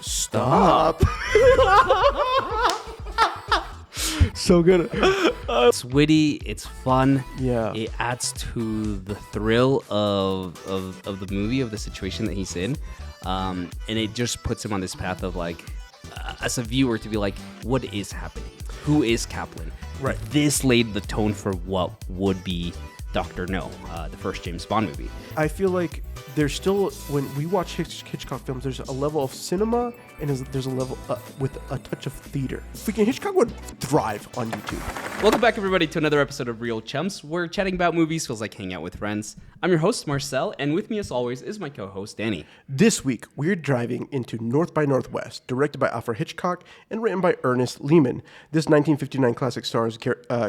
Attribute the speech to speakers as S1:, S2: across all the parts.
S1: Stop. So good.
S2: It's witty. It's fun.
S1: Yeah.
S2: It adds to the thrill of the movie, of the situation that he's in. And it just puts him on this path of like, as a viewer, to be like, what is happening? Who is Kaplan?
S1: Right.
S2: This laid the tone for what would be Dr. No, the first James Bond movie.
S1: I feel like there's still, when we watch Hitchcock films, there's a level of cinema and there's a level with a touch of theater. Freaking Hitchcock would thrive on YouTube.
S2: Welcome back, everybody, to another episode of Reel Chums. We're chatting about movies, feels like hanging out with friends. I'm your host, Marcel, and with me, as always, is my co-host, Danny.
S1: This week, we're driving into North by Northwest, directed by Alfred Hitchcock and written by Ernest Lehman. This 1959 classic stars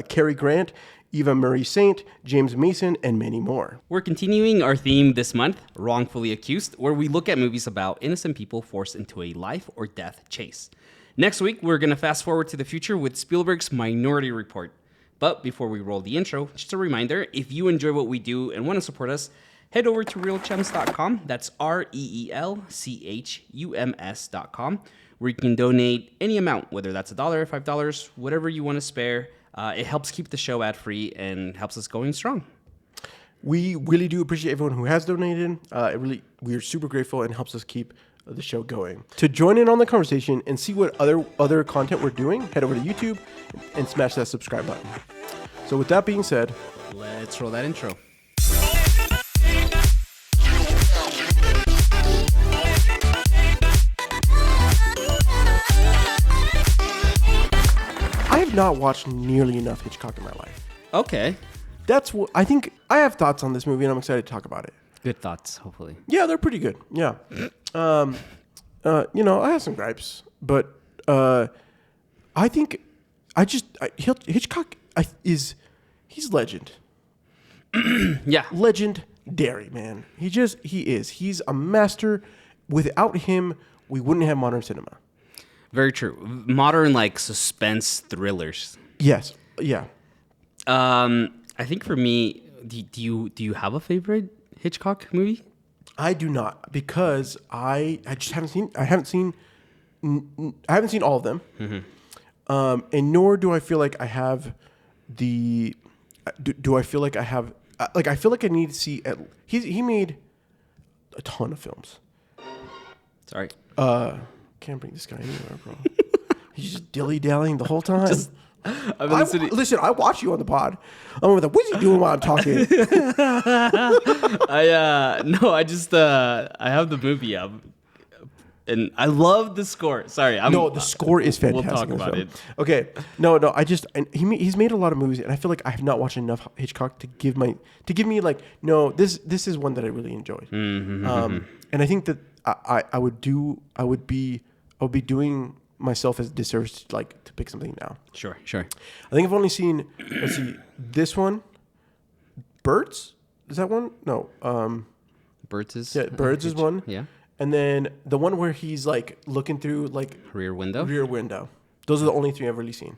S1: Cary Grant, Eva Marie Saint, James Mason, and many more.
S2: We're continuing our theme this month, Wrongfully Accused, where we look at movies about innocent people forced into a life or death chase. Next week, we're going to fast forward to the future with Spielberg's Minority Report. But before we roll the intro, just a reminder, if you enjoy what we do and want to support us, head over to reelchums.com. That's REELCHUMS.com, where you can donate any amount, whether that's $1, $5, whatever you want to spare. It helps keep the show ad-free and helps us going strong.
S1: We really do appreciate everyone who has donated. We are super grateful and helps us keep the show going. To join in on the conversation and see what other content we're doing, head over to YouTube and smash that subscribe button. So with that being said,
S2: let's roll that intro.
S1: I have not watched nearly enough Hitchcock in my life.
S2: Okay.
S1: That's what I think. I have thoughts on this movie, and I'm excited to talk about it.
S2: Good thoughts, hopefully.
S1: Yeah, they're pretty good. Yeah. I have some gripes, but I think Hitchcock he's legend.
S2: Yeah.
S1: Legendary, man. He is. He's a master. Without him, we wouldn't have modern cinema.
S2: Very true. Modern, like, suspense thrillers.
S1: Yes. Yeah.
S2: I think for me, do you have a favorite Hitchcock movie?
S1: I do not, because I just haven't seen all of them. Mm-hmm. And nor do I feel like I have the do I feel like I have I feel like I need to see he made a ton of films.
S2: Sorry.
S1: Can't bring this guy anywhere, bro. He's just dilly-dallying the whole time. Listen, I watch you on the pod. I'm over there. What's he doing while I'm talking?
S2: I have the movie up, and I love the score. Sorry,
S1: the score is fantastic.
S2: We'll talk about it.
S1: Okay, he's made a lot of movies, and I feel like I have not watched enough Hitchcock to give me like, no, this is one that I really enjoyed. Mm-hmm. And I think that I would be doing myself as a disservice to pick something now.
S2: Sure.
S1: I think I've only seen, let's see, this one, Birds? Is that one? No.
S2: Birds is
S1: one.
S2: Yeah.
S1: And then the one where he's like looking through like
S2: Rear Window.
S1: Those are the only three I've really seen.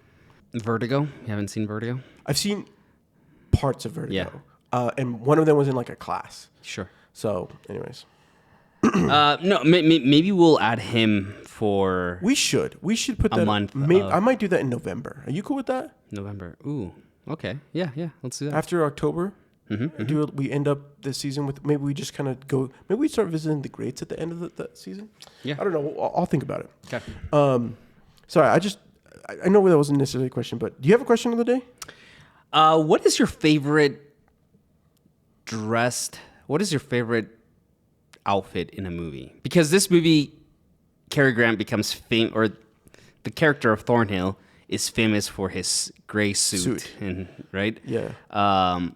S2: Vertigo. You haven't seen Vertigo?
S1: I've seen parts of Vertigo.
S2: Yeah.
S1: And one of them was in like a class.
S2: Sure.
S1: So, anyways.
S2: No, maybe we'll add him for.
S1: We should put that
S2: a month.
S1: I might do that in November. Are you cool with that?
S2: November. Ooh. Okay. Yeah. Let's do that.
S1: After October. Mm-hmm. We end up this season with, maybe we just kind of go. Maybe we start visiting the greats at the end of the season.
S2: Yeah.
S1: I don't know. I'll think about it.
S2: Okay.
S1: Sorry. I know that wasn't necessarily a question, but do you have a question of the day?
S2: What is your favorite outfit in a movie? Because this movie, Cary Grant becomes famous, or the character of Thornhill is famous for his gray suit. And right?
S1: Yeah.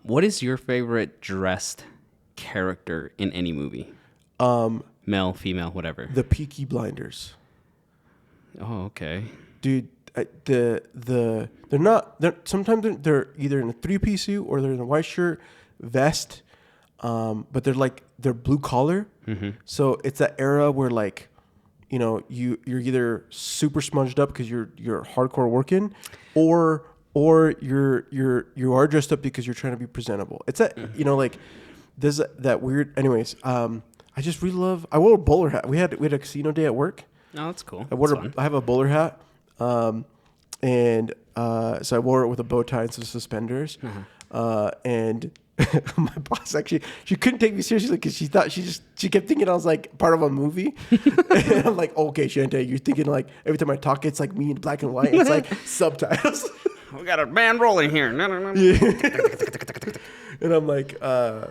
S2: What is your favorite dressed character in any movie? Male, female, whatever.
S1: The Peaky Blinders.
S2: Oh, okay.
S1: Dude, sometimes they're either in a 3-piece suit or they're in a white shirt, vest, but they're blue collar. Mm-hmm. So it's that era where like, you're either super smudged up because you're hardcore working, or you are dressed up because you're trying to be presentable. It's that there's that weird. Anyways, I just really love. I wore a bowler hat. We had a casino day at work,
S2: Oh, that's cool.
S1: I have a bowler hat, and so I wore it with a bow tie and some suspenders. And my boss actually, she couldn't take me seriously because she thought she kept thinking I was like part of a movie. And I'm like, okay, Shante, you're thinking like every time I talk, it's like me in black and white. It's like subtitles.
S2: We got a band rolling here. No.
S1: And I'm like, I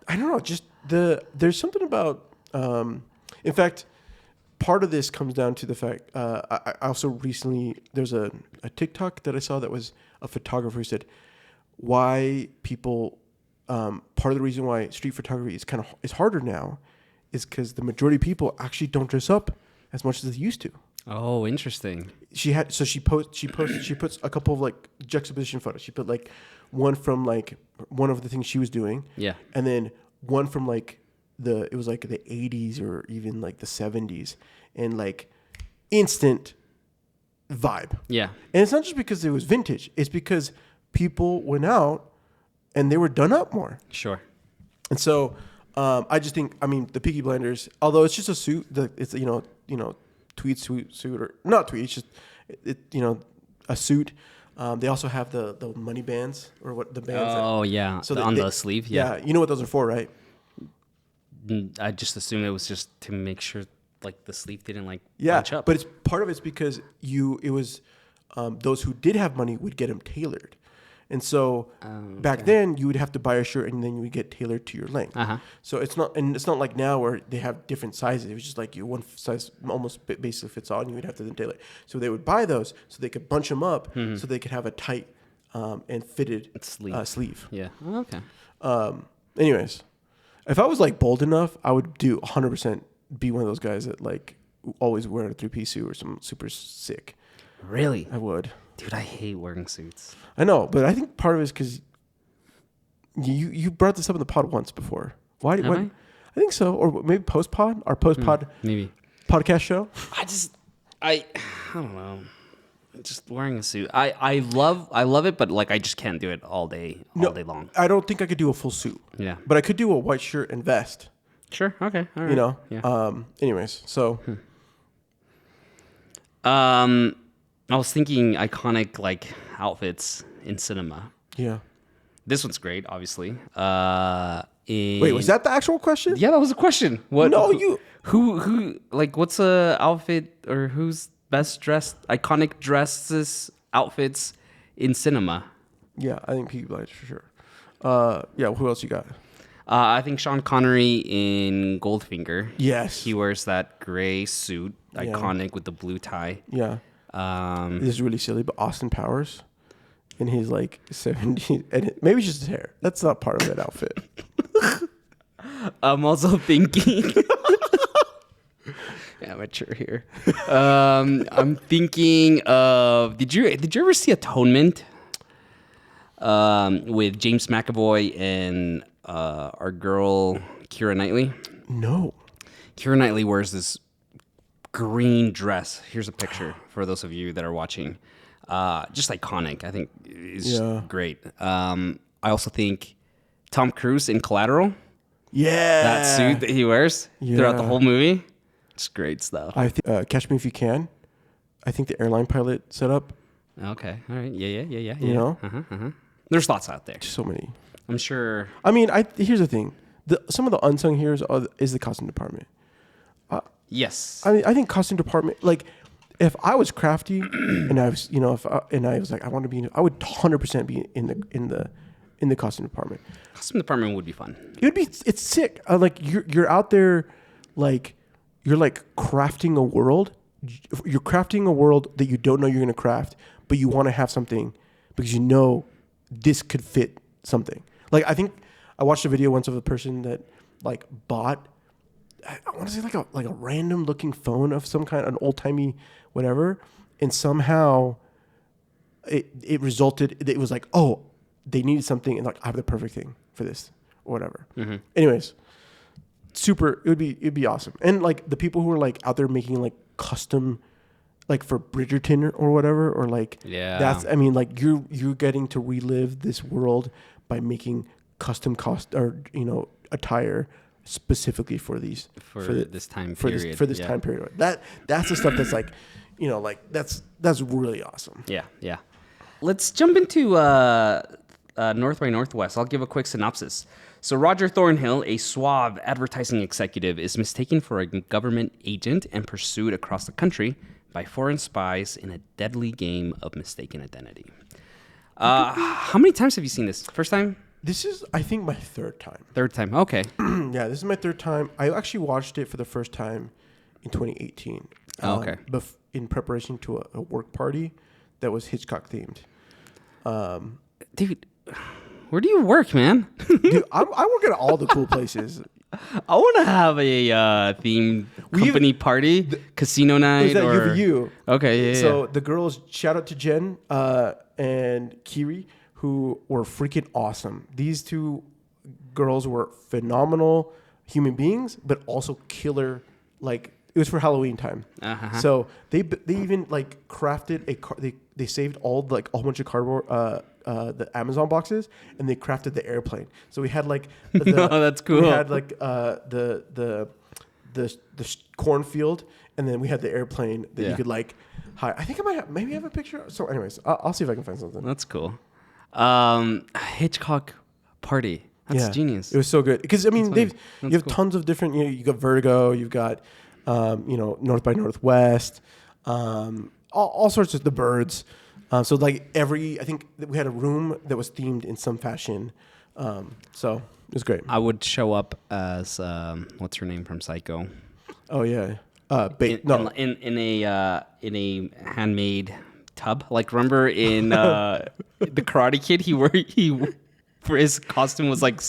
S1: don't know, just there's something about, in fact, part of this comes down to the fact, I also recently, there's a TikTok that I saw that was a photographer who said why people, part of the reason why street photography is harder now is because the majority of people actually don't dress up as much as they used to.
S2: Oh, interesting.
S1: She puts a couple of like juxtaposition photos. She put like one from like one of the things she was doing.
S2: Yeah.
S1: And then one from like it was like the 80s or even like the 70s, and like instant vibe.
S2: Yeah.
S1: And it's not just because it was vintage. It's because people went out and they were done up more.
S2: Sure. And
S1: so I just think, the Peaky Blinders, although it's just a suit, it's tweed suit or not tweed, it's just a suit. They also have the money bands or what the bands.
S2: Oh yeah. So on the sleeve. Yeah.
S1: You know what those are for, right?
S2: I just assumed it was just to make sure like the sleeve didn't bunch up.
S1: But part of it's because it was those who did have money would get them tailored. And so back then you would have to buy a shirt and then you would get tailored to your length. So it's not like now where they have different sizes. It was just like one size almost basically fits all, and you would have to then tailor it. So they would buy those so they could bunch them up so they could have a tight and fitted sleeve.
S2: Yeah. Oh, okay.
S1: Anyways, if I was like bold enough, I would do 100% be one of those guys that like always wear a 3-piece suit or something super sick.
S2: Really?
S1: I would.
S2: Dude, I hate wearing suits.
S1: I know, but I think part of it is because you brought this up in the pod once before. Why? I think so, or maybe post pod
S2: maybe
S1: podcast show.
S2: I don't know. Just wearing a suit. I love it, but like I just can't do it all day long.
S1: I don't think I could do a full suit.
S2: Yeah,
S1: but I could do a white shirt and vest.
S2: Sure. Okay. All right.
S1: Yeah. Anyways, so.
S2: I was thinking iconic like outfits in cinema.
S1: Yeah.
S2: This one's great, obviously.
S1: Wait, was that the actual question?
S2: Yeah, that was a question. What?
S1: No,
S2: Who like what's a outfit or who's best dressed iconic dresses outfits in cinema?
S1: Yeah, I think Peaky Blinders for sure. Yeah, who else you got?
S2: I think Sean Connery in Goldfinger.
S1: Yes.
S2: He wears that gray suit, iconic with the blue tie.
S1: Yeah. This is really silly, but Austin Powers in his like 70s, and maybe it's just his hair. That's not part of that outfit.
S2: I'm also thinking amateur here. I'm thinking of did you ever see Atonement? With James McAvoy and our girl Keira Knightley.
S1: No.
S2: Keira Knightley wears this green dress. Here's a picture for those of you that are watching. Just iconic. I think it's great. I also think Tom Cruise in Collateral.
S1: Yeah.
S2: That suit that he wears throughout the whole movie. It's great stuff.
S1: I think Catch Me If You Can. I think the airline pilot set up.
S2: Okay. All right. Yeah.
S1: You know?
S2: There's lots out there.
S1: So many.
S2: I'm sure.
S1: Here's the thing. Some of the unsung heroes is the costume department.
S2: Yes.
S1: I think costume department, like, if I was crafty and I was, I was like, I want to be, I would 100% be in the costume department.
S2: Costume department would be fun.
S1: It's sick. Like you're out there, like you're like crafting a world. You're crafting a world that you don't know you're gonna craft, but you want to have something because you know this could fit something. Like I think I watched a video once of a person that like bought, I want to say like a random looking phone of some kind, an old timey whatever, and somehow it resulted. It was like, oh, they needed something, and like I have the perfect thing for this or whatever. Mm-hmm. Anyways, it'd be awesome. And like the people who are like out there making like custom, like for Bridgerton or whatever, or like like you're getting to relive this world by making custom attire specifically for these
S2: this time period.
S1: For this time period. That's the stuff that's like, you know, like that's really awesome.
S2: Yeah. Let's jump into North by Northwest. I'll give a quick synopsis. So Roger Thornhill, a suave advertising executive, is mistaken for a government agent and pursued across the country by foreign spies in a deadly game of mistaken identity. How many times have you seen this? First time?
S1: This is, I think, my third time.
S2: Third time. Okay.
S1: Yeah, this is my third time. I actually watched it for the first time in 2018.
S2: Okay.
S1: In preparation to a work party that was Hitchcock themed.
S2: Dude, where do you work, man?
S1: Dude, I work at all the cool places.
S2: I want to have a themed company party, casino night.
S1: Is that
S2: or...
S1: you?
S2: Okay, yeah.
S1: So the girls, shout out to Jen and Cary, who were freaking awesome. These two girls were phenomenal human beings, but also killer. Like, it was for Halloween time.
S2: Uh-huh.
S1: So they even like crafted they saved all like a whole bunch of cardboard the Amazon boxes, and they crafted the airplane. So we had like
S2: oh, that's cool.
S1: We had like the cornfield, and then we had the airplane that you could like hide. I think I might maybe have a picture. So anyways, I'll see if I can find something.
S2: That's cool. Hitchcock party. That's genius.
S1: It was so good because I mean you have
S2: cool.
S1: tons of different. You know, you got Vertigo. You've got North by Northwest. All sorts of the birds. So like I think that we had a room that was themed in some fashion. So it was great.
S2: I would show up as what's her name from Psycho?
S1: Oh yeah.
S2: In a handmade tub. Like remember in the Karate Kid, he for his costume was like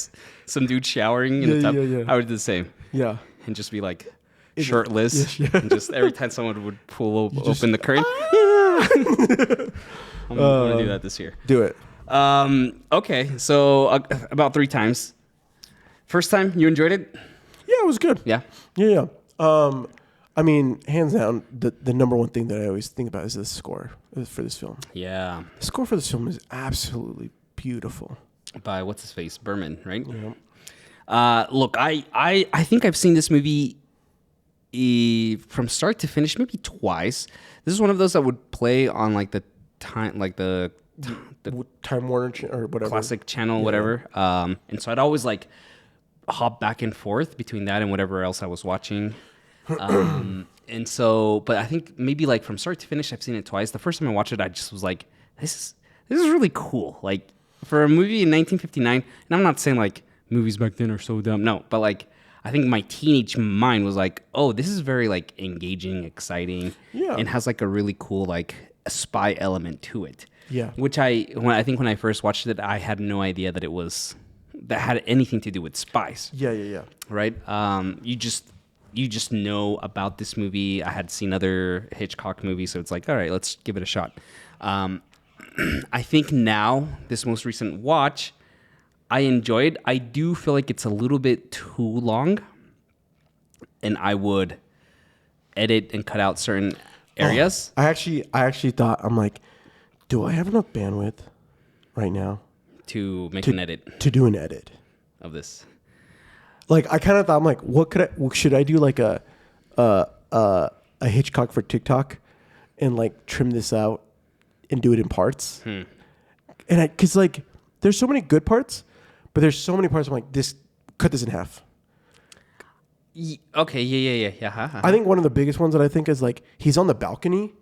S2: some dude showering in the tub.
S1: Yeah.
S2: I would do the same.
S1: Yeah.
S2: And just be like shirtless. And just every time someone would open the curtain. I'm going to do that this year.
S1: Do it.
S2: Okay, so about 3 times. First time, you enjoyed it?
S1: Yeah, it was good.
S2: Yeah?
S1: Yeah. I mean, hands down, the number one thing that I always think about is the score for this film.
S2: Yeah.
S1: The score for this film is absolutely beautiful.
S2: By what's his face? Berman, right?
S1: Yeah.
S2: Look, I think I've seen this movie from start to finish maybe twice. This is one of those that would play on like the time, like the
S1: Time Warner or whatever,
S2: classic channel, whatever. And so I'd always like hop back and forth between that and whatever else I was watching. And so, but I think maybe like from start to finish, I've seen it twice. The first time I watched it, I just was like, this is really cool. Like for a movie in 1959, and I'm not saying like movies back then are so dumb. No, but like I think my teenage mind was like, oh, this is very like engaging, exciting, and has like a really cool like a spy element to it.
S1: Yeah.
S2: Which I think when I first watched it, I had no idea that that had anything to do with spies.
S1: Yeah.
S2: Right? You just know about this movie. I had seen other Hitchcock movies, so it's like, all right, let's give it a shot. I think now, this most recent watch, I enjoyed. I do feel like it's a little bit too long, and I would edit and cut out certain areas.
S1: I actually thought, I'm like, do I have enough bandwidth right now
S2: to make an edit
S1: to do an edit
S2: of this?
S1: Like I kind of thought, I'm like, should I do like a Hitchcock for TikTok and like trim this out and do it in parts? And because like there's so many good parts, but there's so many parts I'm like, cut this in half.
S2: Okay, yeah.
S1: I think one of the biggest ones that I think is like he's on the balcony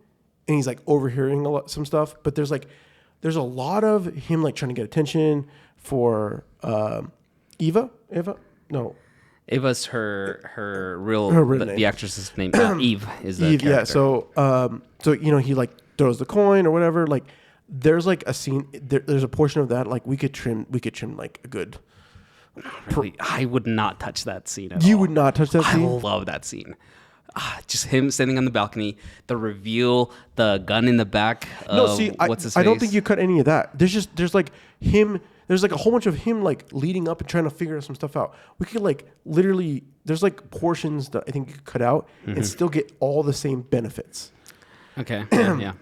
S1: and he's like overhearing some stuff, but there's a lot of him like trying to get attention for Eva. No.
S2: Eva's her real
S1: name.
S2: The actress's name. Eve is the character.
S1: Yeah. So he like throws the coin or whatever. Like there's like a scene. There's a portion of that like we could trim like a good.
S2: Really, I would not touch that scene at all.
S1: You would not touch that scene?
S2: I love that scene. Just him standing on the balcony, the reveal, the gun in the back. What's his face?
S1: I don't think you cut any of that. There's like him. There's like a whole bunch of him like leading up and trying to figure some stuff out. We could like literally, there's like portions that I think you could cut out and still get all the same benefits.
S2: Okay. Yeah.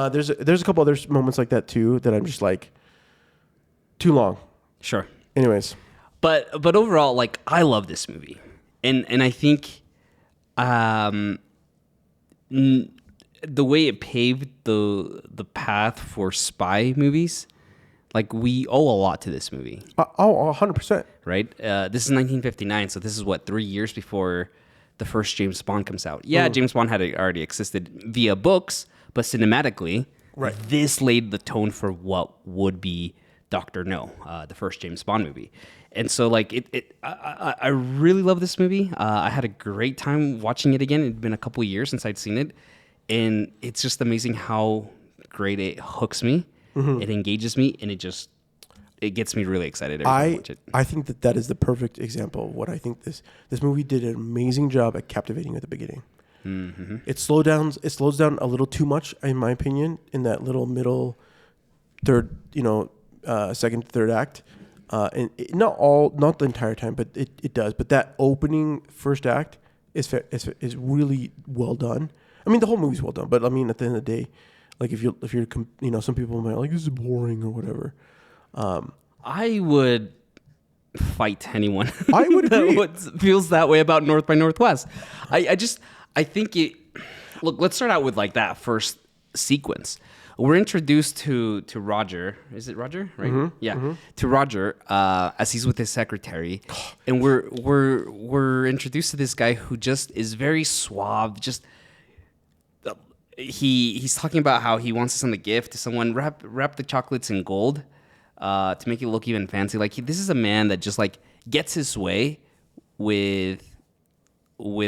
S1: There's a couple other moments like that too that I'm just like too long.
S2: Sure.
S1: Anyways.
S2: But overall, like, I love this movie, and I think the way it paved the path for spy movies, like, we owe a lot to this movie.
S1: 100%.
S2: Right? This is 1959, so this is what, 3 years before the first James Bond comes out. Yeah, James Bond had already existed via books, but cinematically,
S1: Right.
S2: this laid the tone for what would be Dr. No, the first James Bond movie. And so, like, I really love this movie. I had a great time watching it again. It'd been a couple of years since I'd seen it, and it's just amazing how great it hooks me, it engages me, and it gets me really excited every time I watch it.
S1: I think that is the perfect example of what I think this movie did an amazing job at captivating at the beginning. Mm-hmm. It slows down a little too much, in my opinion, in that little middle third, second, third act. And not the entire time, but it does. But that opening first act is really well done. I mean, the whole movie's well done, but I mean, at the end of the day, like if you're some people might like, this is boring or whatever.
S2: I would fight anyone
S1: I would agree.
S2: that feels that way about North by Northwest. I think it. Look, let's start out with like that first sequence. We're introduced to Roger. Is it Roger? Right? Mm-hmm, yeah. Mm-hmm. To Roger as he's with his secretary, and we're introduced to this guy who just is very suave. Just he's talking about how he wants to send a gift to someone. Wrap the chocolates in gold to make it look even fancy. Like this is a man that just like gets his way with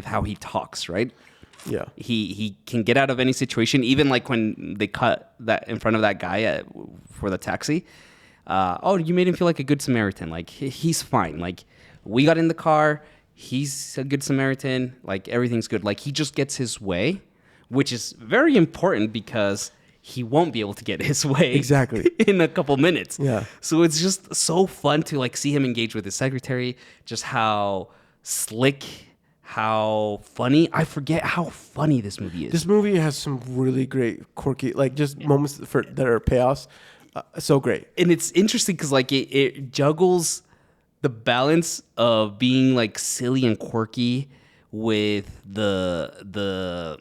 S2: how he talks, right?
S1: Yeah,
S2: he can get out of any situation, even like when they cut that in front of that guy for the taxi. You made him feel like a good Samaritan. Like he's fine. Like we got in the car, he's a good Samaritan. Like everything's good. Like he just gets his way, which is very important because he won't be able to get his way
S1: exactly
S2: in a couple minutes.
S1: Yeah.
S2: So it's just so fun to like see him engage with his secretary. Just how slick. How funny. I forget how funny this movie is.
S1: This movie has some really great, quirky, like just moments that are payoffs. So great.
S2: And it's interesting because like it juggles the balance of being like silly and quirky with the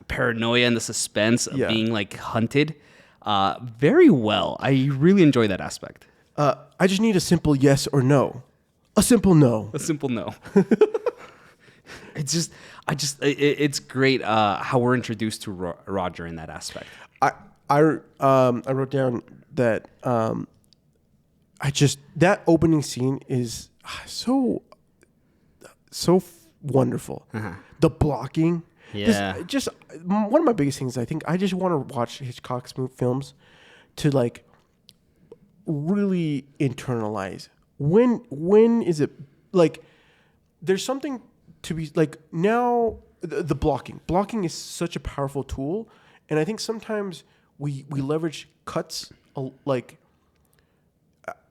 S2: paranoia and the suspense of being like hunted very well. I really enjoy that aspect.
S1: I just need a simple yes or no. A simple no.
S2: A simple no. It's great how we're introduced to Roger in that aspect.
S1: I wrote down that that opening scene is so wonderful. Uh-huh. The blocking.
S2: Yeah.
S1: Just one of my biggest things. I think I just want to watch Hitchcock's films to like really internalize when is it like there's something to be like now the blocking is such a powerful tool, and I think sometimes we leverage cuts like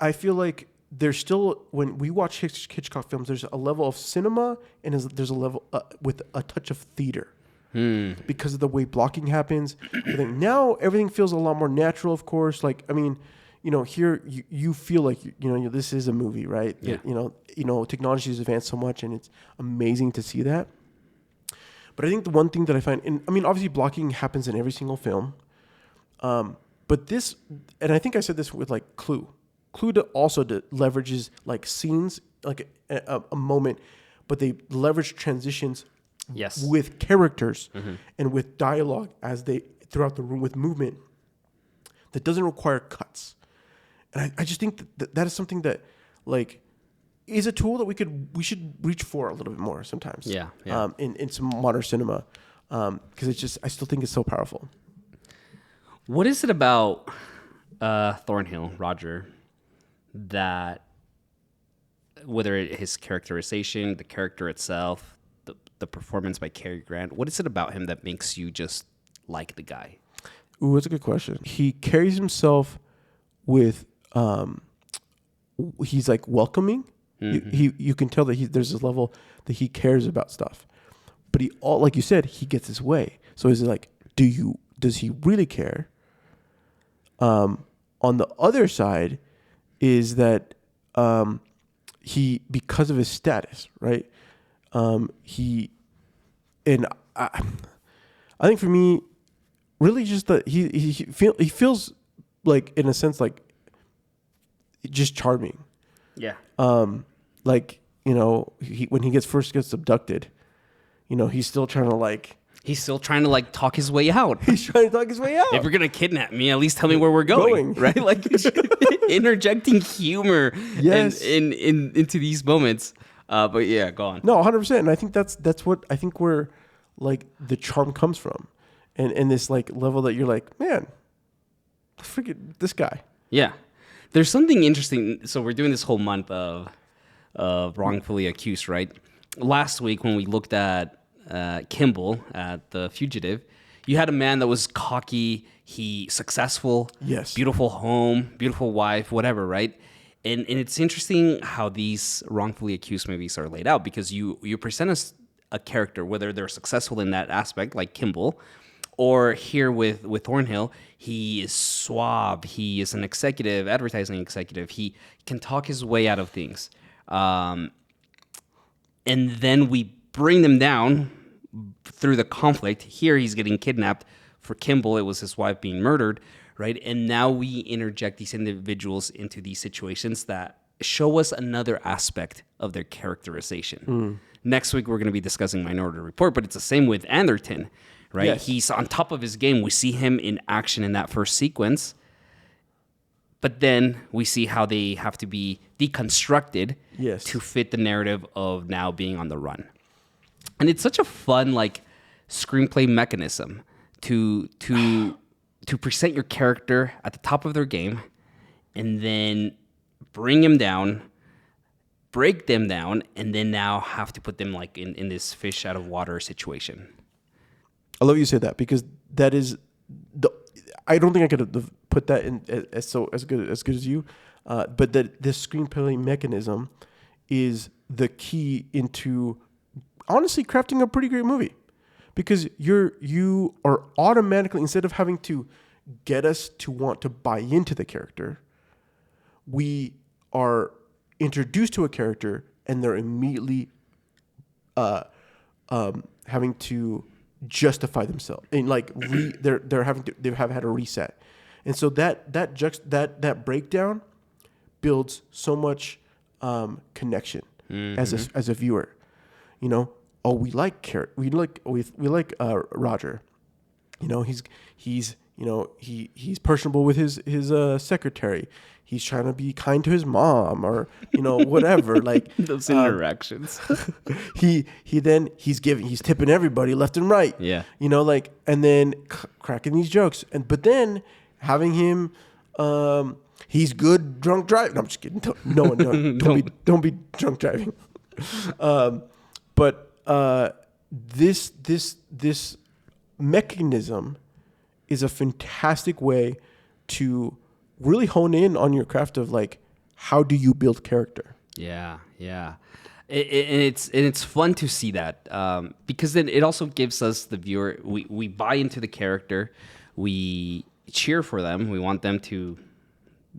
S1: I feel like there's still when we watch Hitchcock films there's a level of cinema and there's a level with a touch of theater because of the way blocking happens. I think now everything feels a lot more natural, of course. Like I mean, here you feel like this is a movie, right?
S2: Yeah.
S1: Technology has advanced so much, and it's amazing to see that. But I think the one thing that I find, and I mean, obviously blocking happens in every single film, but this, and I think I said this with like Clue. Clue also leverages like scenes, like a moment, but they leverage transitions with characters and with dialogue as they throughout the room with movement that doesn't require cuts. And I just think that is something that like is a tool that we should reach for a little bit more sometimes.
S2: Yeah.
S1: In some modern cinema, because I still think it's so powerful.
S2: What is it about Thornhill, Roger, that whether his characterization, the character itself, the performance by Cary Grant, what is it about him that makes you just like the guy?
S1: Ooh, that's a good question. He carries himself with, he's like welcoming. Mm-hmm. You can tell that there's this level that he cares about stuff, but like you said, he gets his way. So is it like, does he really care? On the other side is that, he, because of his status, right? He, and I think for me, really just that he feels like, in a sense, like just charming.
S2: Yeah.
S1: Like, you know, when he first gets abducted, you know, he's still trying to like.
S2: He's still trying to like talk his way out.
S1: He's trying to talk his way out.
S2: If you're gonna kidnap me, at least tell me where we're going. Right? Like interjecting humor into these moments. But yeah, go on.
S1: No, 100%. And I think that's what I think where like the charm comes from, and this like level that you're like, man, forget this guy.
S2: Yeah, there's something interesting. So we're doing this whole month of wrongfully accused, right? Last week when we looked at Kimball at The Fugitive, you had a man that was cocky, he successful,
S1: yes,
S2: beautiful home, beautiful wife, whatever, right? And it's interesting how these wrongfully accused movies are laid out, because you present us a character, whether they're successful in that aspect, like Kimball, or here with Thornhill, he is suave, he is an executive, advertising executive, he can talk his way out of things. And then we bring them down through the conflict. Here he's getting kidnapped. For Kimball, it was his wife being murdered, right? And now we interject these individuals into these situations that show us another aspect of their characterization. Next week, we're going to be discussing Minority Report, but it's the same with Anderton, right?
S1: Yes.
S2: He's on top of his game. We see him in action in that first sequence, but then we see how they have to be deconstructed to fit the narrative of now being on the run. And it's such a fun like screenplay mechanism to present your character at the top of their game and then bring them down, break them down, and then now have to put them like in this fish out of water situation.
S1: I love you say that, because that is I don't think I could have put that in as good as you, but that this screenplay mechanism is the key into honestly crafting a pretty great movie, because you are automatically, instead of having to get us to want to buy into the character, we are introduced to a character and they're immediately having to justify themselves, and like they've had a reset, and so that breakdown builds so much connection as a viewer. You know, we like Roger. You know, he's personable with his secretary. He's trying to be kind to his mom, or whatever. Like
S2: those interactions.
S1: He's tipping everybody left and right.
S2: Yeah.
S1: And then cracking these jokes, but then having him. He's good drunk driving. No, I'm just kidding. Don't be drunk driving. But this mechanism is a fantastic way to really hone in on your craft of like, how do you build character?
S2: Yeah. It's fun to see that, because then it also gives us, the viewer, we buy into the character, we cheer for them, we want them to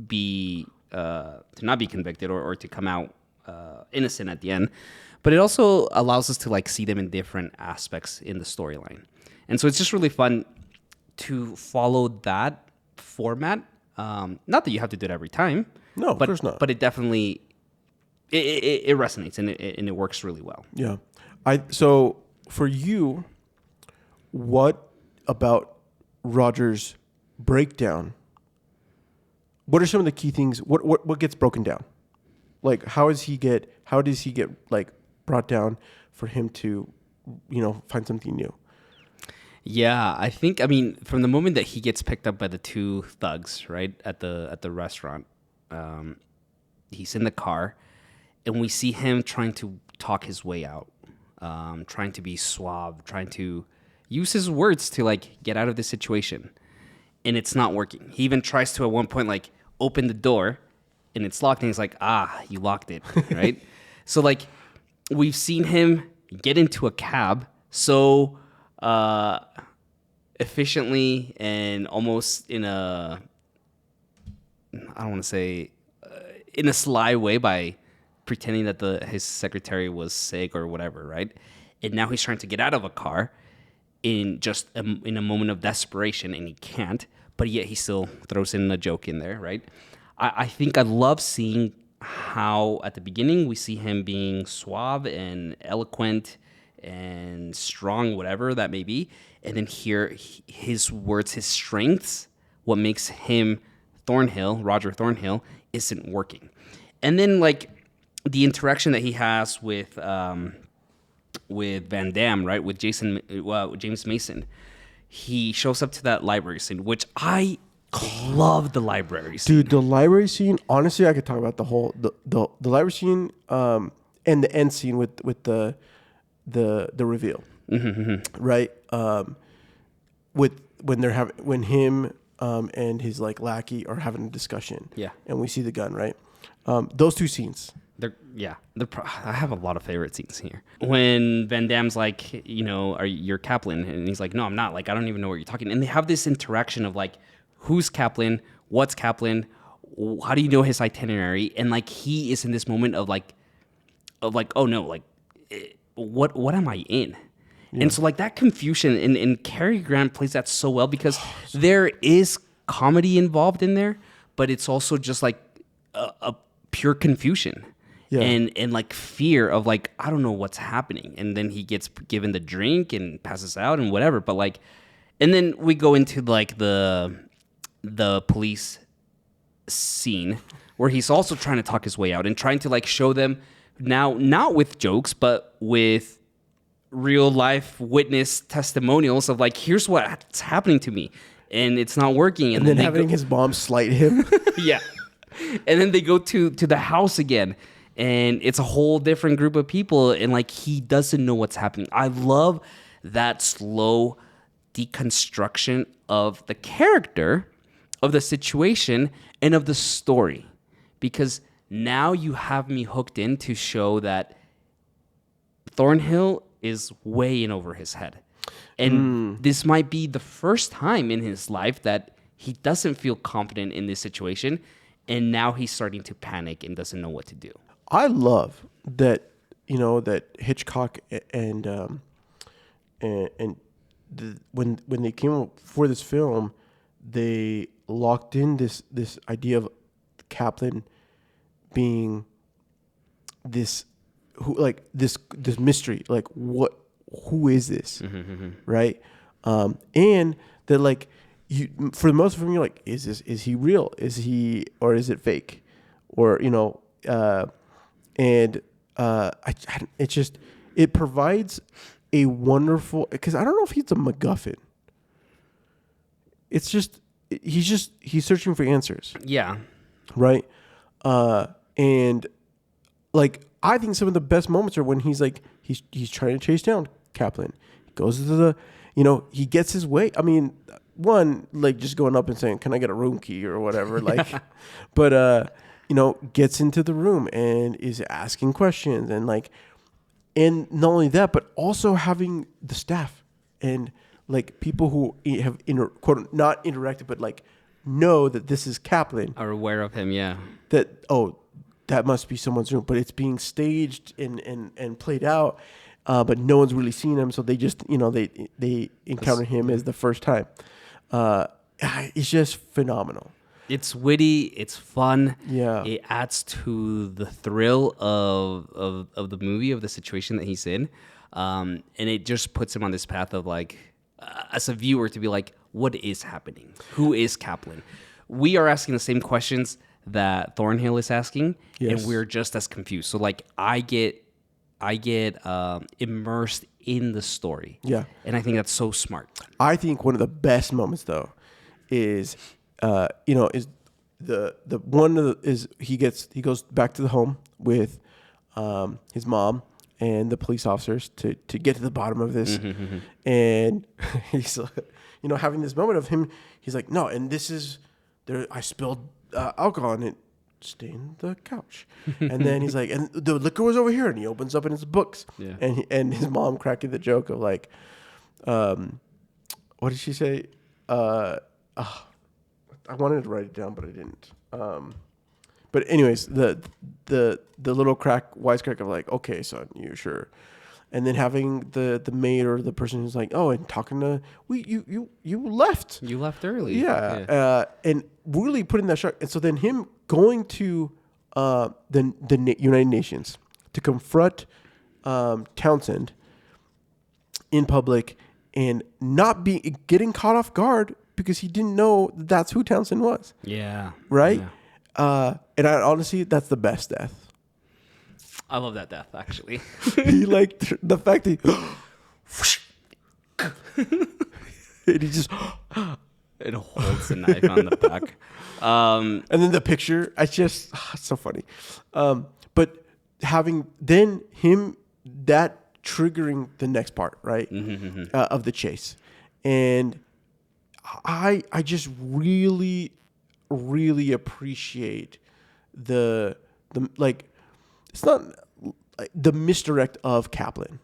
S2: be to not be convicted or to come out innocent at the end. But it also allows us to like see them in different aspects in the storyline. And so it's just really fun to follow that format. Not that you have to do it every time.
S1: No, of course not.
S2: But it definitely, it resonates and it works really well.
S1: Yeah. So for you, what about Roger's breakdown? What are some of the key things? What gets broken down? Like, how does he get like brought down for him to, find something new?
S2: Yeah, I mean, from the moment that he gets picked up by the two thugs, right, at the restaurant, he's in the car, and we see him trying to talk his way out, trying to be suave, trying to use his words to like get out of the situation, and it's not working. He even tries to at one point like open the door, and it's locked, and he's like, you locked it, right? So like, we've seen him get into a cab so efficiently and almost in a, I don't want to say in a sly way by pretending that his secretary was sick or whatever, right? And now he's trying to get out of a car in a moment of desperation, and he can't. But yet he still throws in a joke in there, right? I think I love seeing how at the beginning we see him being suave and eloquent and strong, whatever that may be, and then here his words, his strengths, what makes him Roger Thornhill, isn't working. And then like the interaction that he has with Van Damme, right, with James Mason, he shows up to that library scene, which I love the library scene.
S1: Dude, the library scene, honestly, I could talk about the library scene and the end scene with the reveal. Right? When him and his like lackey are having a discussion.
S2: Yeah.
S1: And we see the gun, right? Those two scenes.
S2: I have a lot of favorite scenes here. When Van Damme's like, are you Kaplan? And he's like, no, I'm not. Like, I don't even know what you're talking. And they have this interaction of like, who's Kaplan? What's Kaplan? How do you know his itinerary? And like, he is in this moment of like, oh no, like, what am I in? Yeah. And so like that confusion, and Cary Grant plays that so well because there is comedy involved in there, but it's also just like a pure confusion. Yeah. And like fear of like, I don't know what's happening. And then he gets given the drink and passes out and whatever. But like, and then we go into like the police scene where he's also trying to talk his way out and trying to like show them now, not with jokes, but with real life witness testimonials of like, here's what's happening to me. And it's not working.
S1: And then having his mom slight him.
S2: Yeah. And then they go to the house again. And it's a whole different group of people, and like he doesn't know what's happening. I love that slow deconstruction of the character, of the situation, and of the story, because now you have me hooked in to show that Thornhill is way in over his head, and this might be the first time in his life that he doesn't feel confident in this situation, and now he's starting to panic and doesn't know what to do.
S1: I love that, that Hitchcock and when they came up for this film, they locked in this idea of Kaplan being this mystery, like who is this, right? And that like for the most of them, you're like, is he real? Is he, or is it fake? Or it provides a wonderful, because I don't know if he's a MacGuffin. It's just he's searching for answers.
S2: Yeah.
S1: Right. And like I think some of the best moments are when he's like he's trying to chase down Kaplan. He goes to the he gets his way. I mean, one, like just going up and saying, "Can I get a room key?" or whatever, like, but gets into the room and is asking questions and and not only that, but also having the staff and like people who have quote not interacted, but like know that this is Kaplan,
S2: are aware of him. Yeah.
S1: That must be someone's room, but it's being staged and played out, but no one's really seen him, so they just they encounter him as the first time. It's just phenomenal.
S2: It's witty. It's fun.
S1: Yeah.
S2: It adds to the thrill of the movie, of the situation that he's in, and it just puts him on this path of like, as a viewer, to be like, what is happening? Who is Kaplan? We are asking the same questions that Thornhill is asking, yes, and we're just as confused. So like, I get immersed in the story. Yeah. And I think that's so smart.
S1: I think one of the best moments though is is he goes back to the home with his mom and the police officers to get to the bottom of this. And he's having this moment of him, he's like, no, and this is there, I spilled alcohol and it stained the couch. And then he's like, and the liquor was over here, and he opens up in his books. Yeah. And his mom cracking the joke of like, what did she say? I wanted to write it down, but I didn't. But anyways, the little wisecrack of like, okay, son, you sure? And then having the maid or the person who's like, oh, and talking to you left.
S2: You left early.
S1: Yeah. And really putting that shot. And so then him going to the United Nations to confront Townsend in public and not getting caught off guard because he didn't know that's who Townsend was.
S2: Yeah.
S1: Right?
S2: Yeah.
S1: And honestly, that's the best death.
S2: I love that death, actually.
S1: He like the fact that and he just
S2: it holds the knife on the back.
S1: And then the picture, it's just it's so funny. But having then him that triggering the next part, right, of the chase, and I just really appreciate the like it's not like the misdirect of Kaplan,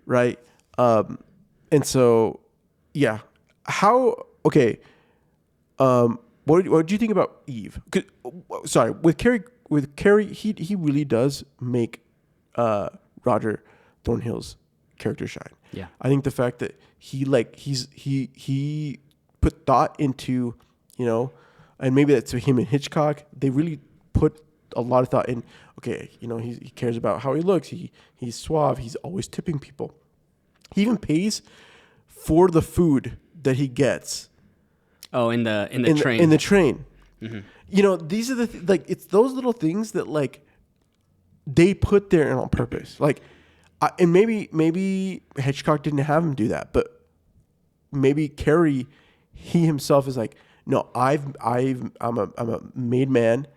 S1: right? And so yeah, what do you think about Eve? Sorry, with Cary, he really does make Roger Thornhill's character shine.
S2: Yeah,
S1: I think the fact that he put thought into, and maybe that's him and Hitchcock. They really put a lot of thought in. Okay, he cares about how he looks. He's suave. He's always tipping people. He even pays for the food that he gets.
S2: Oh, in the train.
S1: In the train. Mm-hmm. These are it's those little things that like they put there on purpose. Like, and maybe Hitchcock didn't have him do that, but maybe Cary, he himself is like, no, I'm a made man,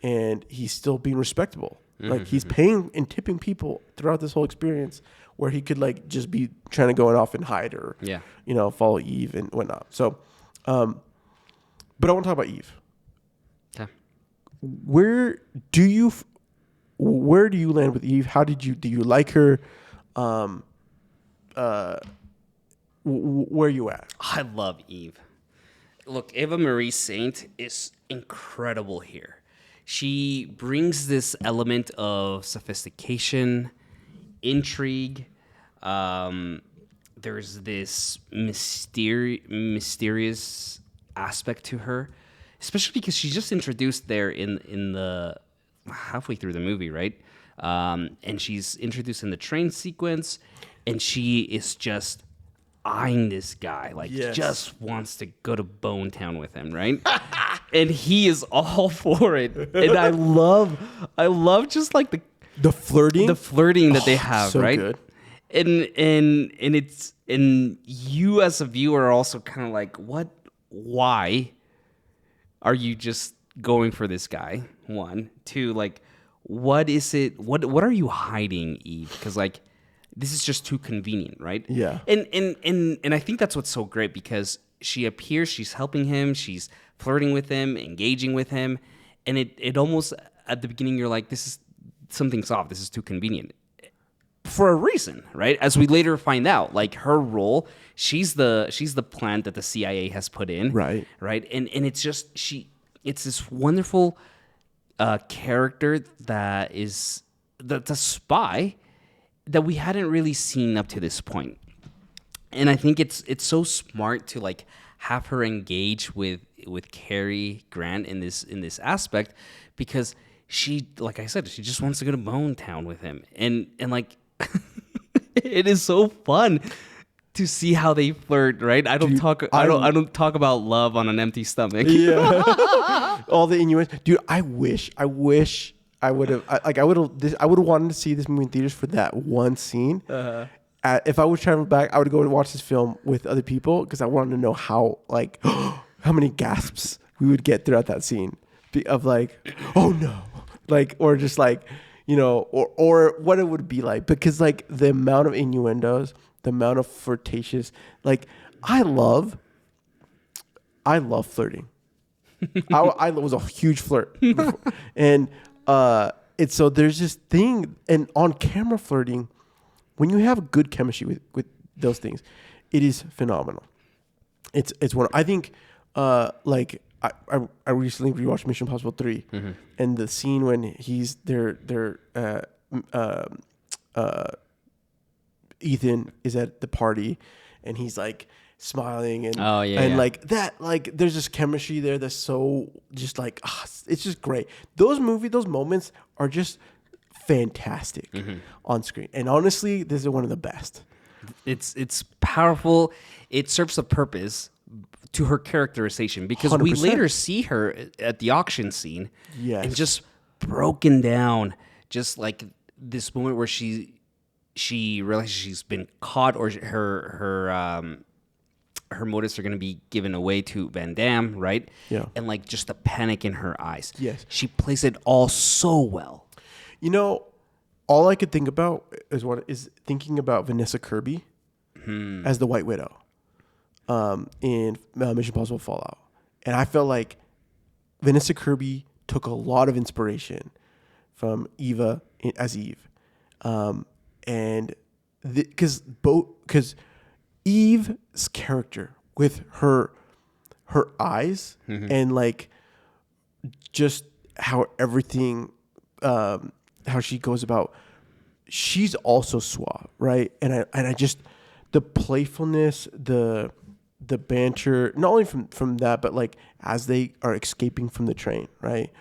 S1: and he's still being respectable. Like he's paying and tipping people throughout this whole experience, where he could like just be trying to go off and hide or follow Eve and whatnot. So, but I want to talk about Eve.
S2: Okay.
S1: Where do you land with Eve? Do you like her? Where are you at?
S2: I love Eve. Look, Eva Marie Saint is incredible here. She brings this element of sophistication, intrigue. There's this mysterious aspect to her, especially because she's just introduced there in the halfway through the movie, right? And she's introduced in the train sequence, and she is just eyeing this guy, just wants to go to Bone Town with him, right? And he is all for it. And I love just like
S1: the flirting
S2: that they have,
S1: so
S2: right?
S1: Good.
S2: And you as a viewer are also kind of like, why are you just going for this guy? 1, 2, like, what is it? What are you hiding, Eve? Because like, this is just too convenient, right?
S1: Yeah.
S2: And I think that's what's so great, because she appears, she's helping him, she's flirting with him, engaging with him, and it almost at the beginning you're like, this is something's off. This is too convenient. For a reason, right? As we later find out, like her role, she's the plant that the CIA has put in,
S1: right?
S2: And it's just it's this wonderful character that's a spy that we hadn't really seen up to this point. And I think it's so smart to like have her engage with Cary Grant in this aspect, because she, like I said, she just wants to go to Bone Town with him, and like it is so fun to see how they flirt, right? I don't talk about love on an empty stomach.
S1: Yeah. All the innuendo. Dude, I wish I would have wanted to see this movie in theaters for that one scene. If I was traveling back, I would go and watch this film with other people, because I wanted to know how many gasps we would get throughout that scene of like, oh no, like, or just like, or what it would be like, because like the amount of innuendos, the amount of flirtatious, like I love flirting. I was a huge flirt before. And so there's this thing, and on camera flirting, when you have good chemistry with those things, it is phenomenal. It's one, I think, like I recently rewatched Mission Impossible 3, and the scene when he's Ethan is at the party, and he's like smiling and like that, like there's this chemistry there that's so just like it's just great. Those moments are just fantastic on screen, and honestly, this is one of the best.
S2: It's powerful. It serves a purpose to her characterization because
S1: 100%.
S2: we later see her at the auction scene,
S1: Yes,
S2: and just broken down, just like this moment where she realizes she's been caught, or her motives are going to be given away to Van Damme, right?
S1: Yeah.
S2: And like just the panic in her eyes.
S1: Yes.
S2: She plays it all so well.
S1: You know, all I could think about is thinking about Vanessa Kirby as the White Widow in Mission Impossible Fallout. And I felt like Vanessa Kirby took a lot of inspiration from Eva as Eve. And because Eve's character with her eyes and like just how everything how she goes about, she's also suave, right? And I just the playfulness, the banter, not only from that, but like as they are escaping from the train, right?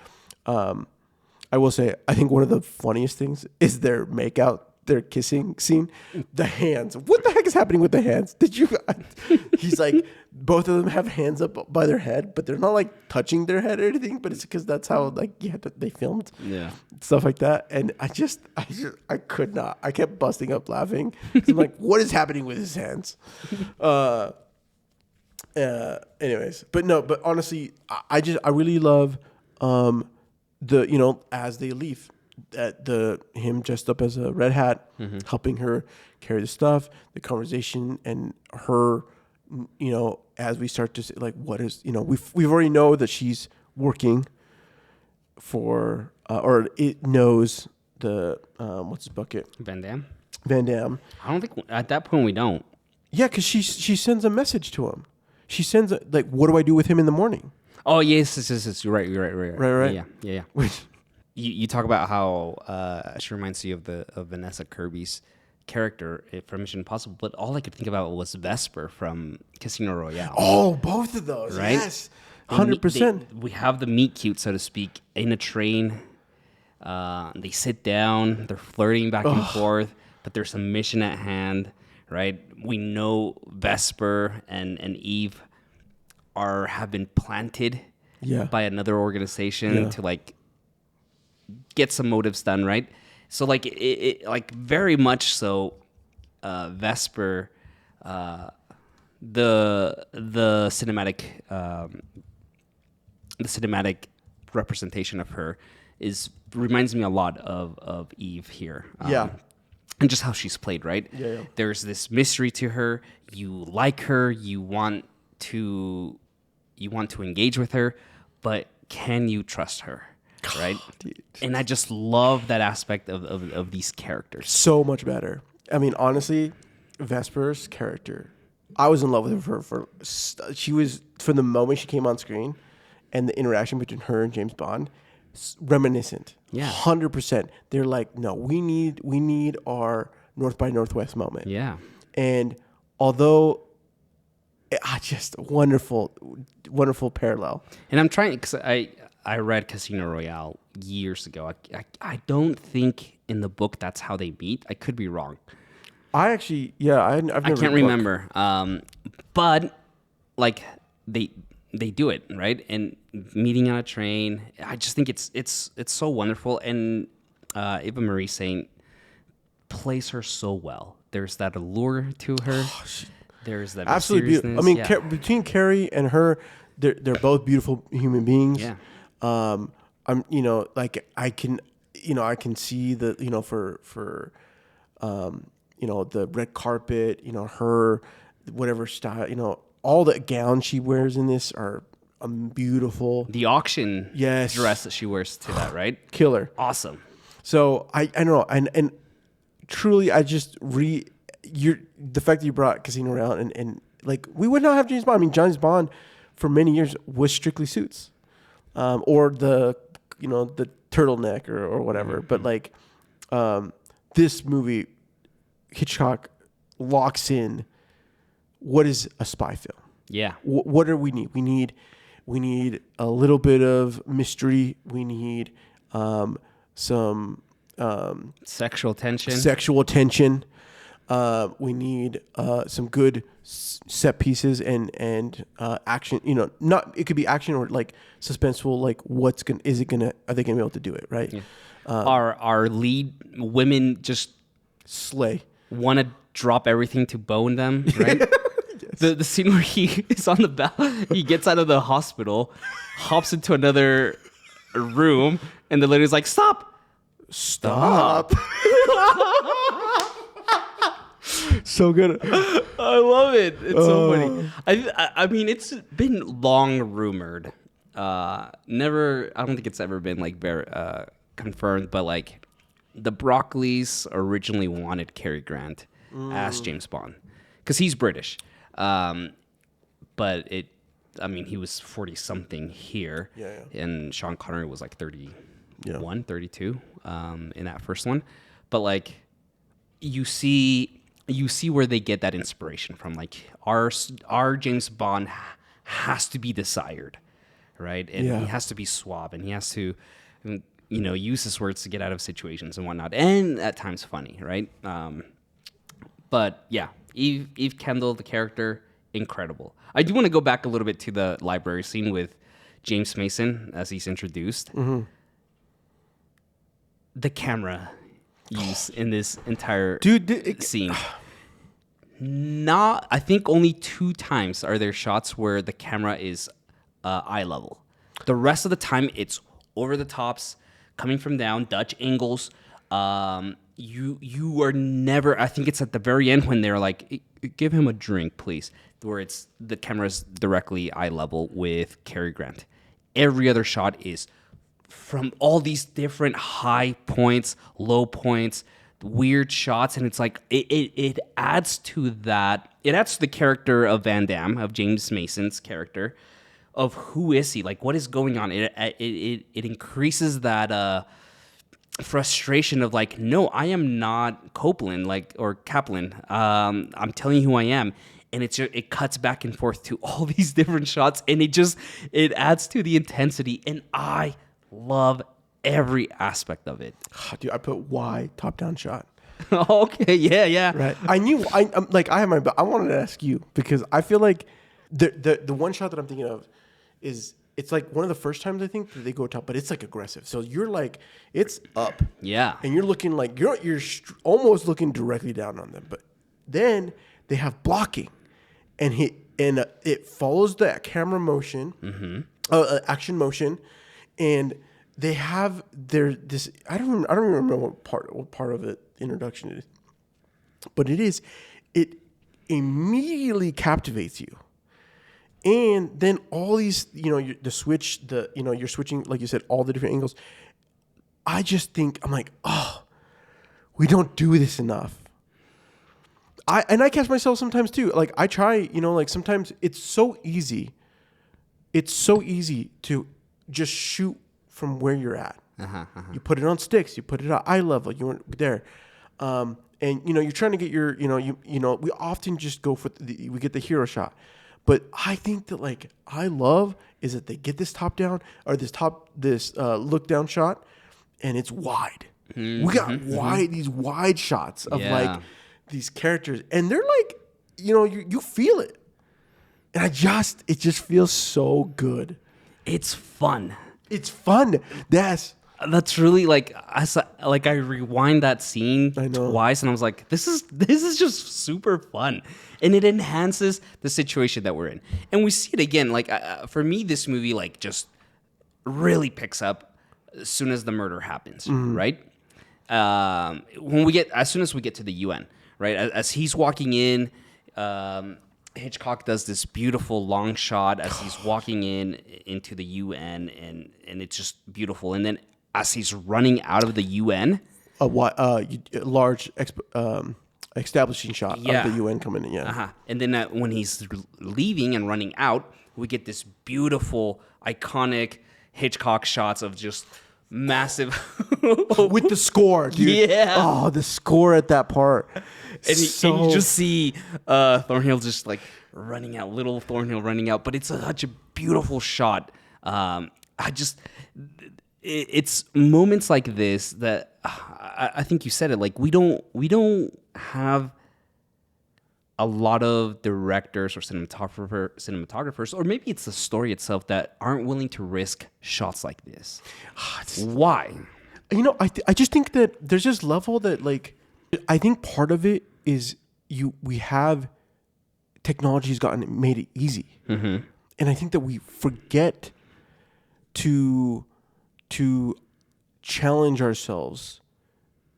S1: I will say, I think one of the funniest things is their makeout, their kissing scene. The hands. What the heck is happening with the hands? He's like, both of them have hands up by their head, but they're not like touching their head or anything, but it's because that's how like they filmed. Yeah. Stuff like that. And I could not. I kept busting up laughing. I'm like, what is happening with his hands? Anyways, but honestly, I really love as they leave, him dressed up as a red hat, helping her carry the stuff, the conversation, and her, as we start to say, like, what is, we've already know that she's working for, or it knows the, what's his bucket?
S2: Van Damme.
S1: I
S2: don't think at that point we don't.
S1: Yeah, because she sends a message to him. She sends like, what do I do with him in the morning?
S2: Oh yes, you're right.
S1: Right.
S2: Yeah. You talk about how she reminds you of Vanessa Kirby's character from Mission Impossible, but all I could think about was Vesper from Casino Royale.
S1: Oh, both of those, right? Yes, 100%.
S2: We have the meet cute, so to speak, in a train. They sit down, they're flirting back and forth, but there's a mission at hand, right? We know Vesper and Eve have been planted by another organization to like get some motives done, right? So like it like very much so Vesper the cinematic representation of her reminds me a lot of Eve here. And just how she's played, right? Yeah. There's this mystery to her. You like her, you want to engage with her, but can you trust her? Right? Dude. And I just love that aspect of these characters.
S1: So much better. I mean, honestly, Vesper's character, I was in love with her she was, from the moment she came on screen and the interaction between her and James Bond, reminiscent. Yeah. 100%. They're like, no, we need our North by Northwest moment.
S2: Yeah.
S1: And although just wonderful parallel.
S2: And I'm trying, because I read Casino Royale years ago. I don't think in the book that's how they meet. I could be wrong.
S1: I actually, I've never
S2: I can't remember. But like they do it, right? And meeting on a train. I just think it's so wonderful. And Eva Marie Saint plays her so well. There's that allure to her. There's that
S1: absolutely beautiful. I mean, between Cary and her, they're both beautiful human beings. Yeah. I'm, like I can see the, for the red carpet, her, whatever style, all the gowns she wears in this are beautiful.
S2: The auction dress that she wears to that, right?
S1: Killer.
S2: Awesome.
S1: So I know. And truly, I just the fact that you brought Casino Royale and like, we would not have James Bond. I mean, James Bond for many years was strictly suits, or the turtleneck or whatever. But like this movie, Hitchcock locks in what is a spy film.
S2: Yeah.
S1: What do we need? We need a little bit of mystery. We need some
S2: sexual tension.
S1: We need some good set pieces and action. Not it could be action or like suspenseful. Like are they gonna be able to do it right?
S2: Yeah. Our lead women just
S1: slay.
S2: Want to drop everything to bone them, right? Yes. The scene where he is on the he gets out of the hospital, hops into another room, and the lady's like, "Stop!"
S1: So good.
S2: I love it. It's so funny. I mean, it's been long rumored. I don't think it's ever been like very confirmed, but like the Broccoli's originally wanted Cary Grant as James Bond because he's British. But he was 40 something here.
S1: Yeah.
S2: And Sean Connery was like 31, 32 in that first one. But like you see where they get that inspiration from. Like our James Bond has to be desired, right? And he has to be suave, and he has to, use his words to get out of situations and whatnot, and at times funny, right? But yeah, Eve Kendall, the character, incredible. I do want to go back a little bit to the library scene with James Mason as he's introduced. Mm-hmm. The camera use in this entire scene. I think only 2 times are there shots where the camera is eye level. The rest of the time, it's over the tops, coming from down, Dutch angles. You are never. I think it's at the very end when they're like, "Give him a drink, please," where it's the camera's directly eye level with Cary Grant. Every other shot is from all these different high points, low points, weird shots, and it's like it adds to that. It adds to the character of Van Damme, of James Mason's character, of who is he? Like, what is going on? It increases that frustration of like, no, I am not Copeland, or Kaplan. I'm telling you who I am. And it cuts back and forth to all these different shots, and it adds to the intensity, and I love every aspect of it.
S1: Dude, I put Y top-down shot.
S2: Okay, yeah.
S1: Right. I wanted to ask you because I feel like the one shot that I'm thinking of is it's like one of the first times I think that they go top, but it's like aggressive. So you're like it's up,
S2: yeah,
S1: and you're looking like you're almost looking directly down on them, but then they have blocking, and it follows the camera motion, action motion, and they have this. I don't even remember what part of it introduction it is, but it immediately captivates you. And then all these, you're switching, like you said, all the different angles. I just think, I'm like, oh, we don't do this enough. I catch myself sometimes too. Like I try, like sometimes it's so easy. It's so easy to just shoot from where you're at. You put it on sticks, you put it at eye level, you weren't there. And you're trying to get your, we often just go for we get the hero shot. But I think that like I love is that they get this top down or this look down shot, and it's wide. We got these wide shots of like these characters, and they're like, you feel it, and it just feels so good.
S2: It's fun.
S1: That's
S2: really like I rewind that scene twice, and I was like, this is just super fun, and it enhances the situation that we're in, and we see it again. Like for me, this movie like just really picks up as soon as the murder happens, right? As soon as we get to the UN, right? As he's walking in, Hitchcock does this beautiful long shot as he's walking into the UN, and it's just beautiful, and then as he's running out of the UN,
S1: a large establishing shot of the UN coming in,
S2: and then when he's leaving and running out, we get this beautiful, iconic Hitchcock shots of just massive
S1: with the score, dude.
S2: Yeah.
S1: Oh, the score at that part.
S2: And you just see Thornhill just like running out, little Thornhill running out, but it's such a beautiful shot. It's moments like this that I think you said it. Like we don't have a lot of directors or cinematographers, or maybe it's the story itself that aren't willing to risk shots like this. Why?
S1: I just think that there's this level that, like, I think part of it is we have technology's made it easy, and I think that we forget to challenge ourselves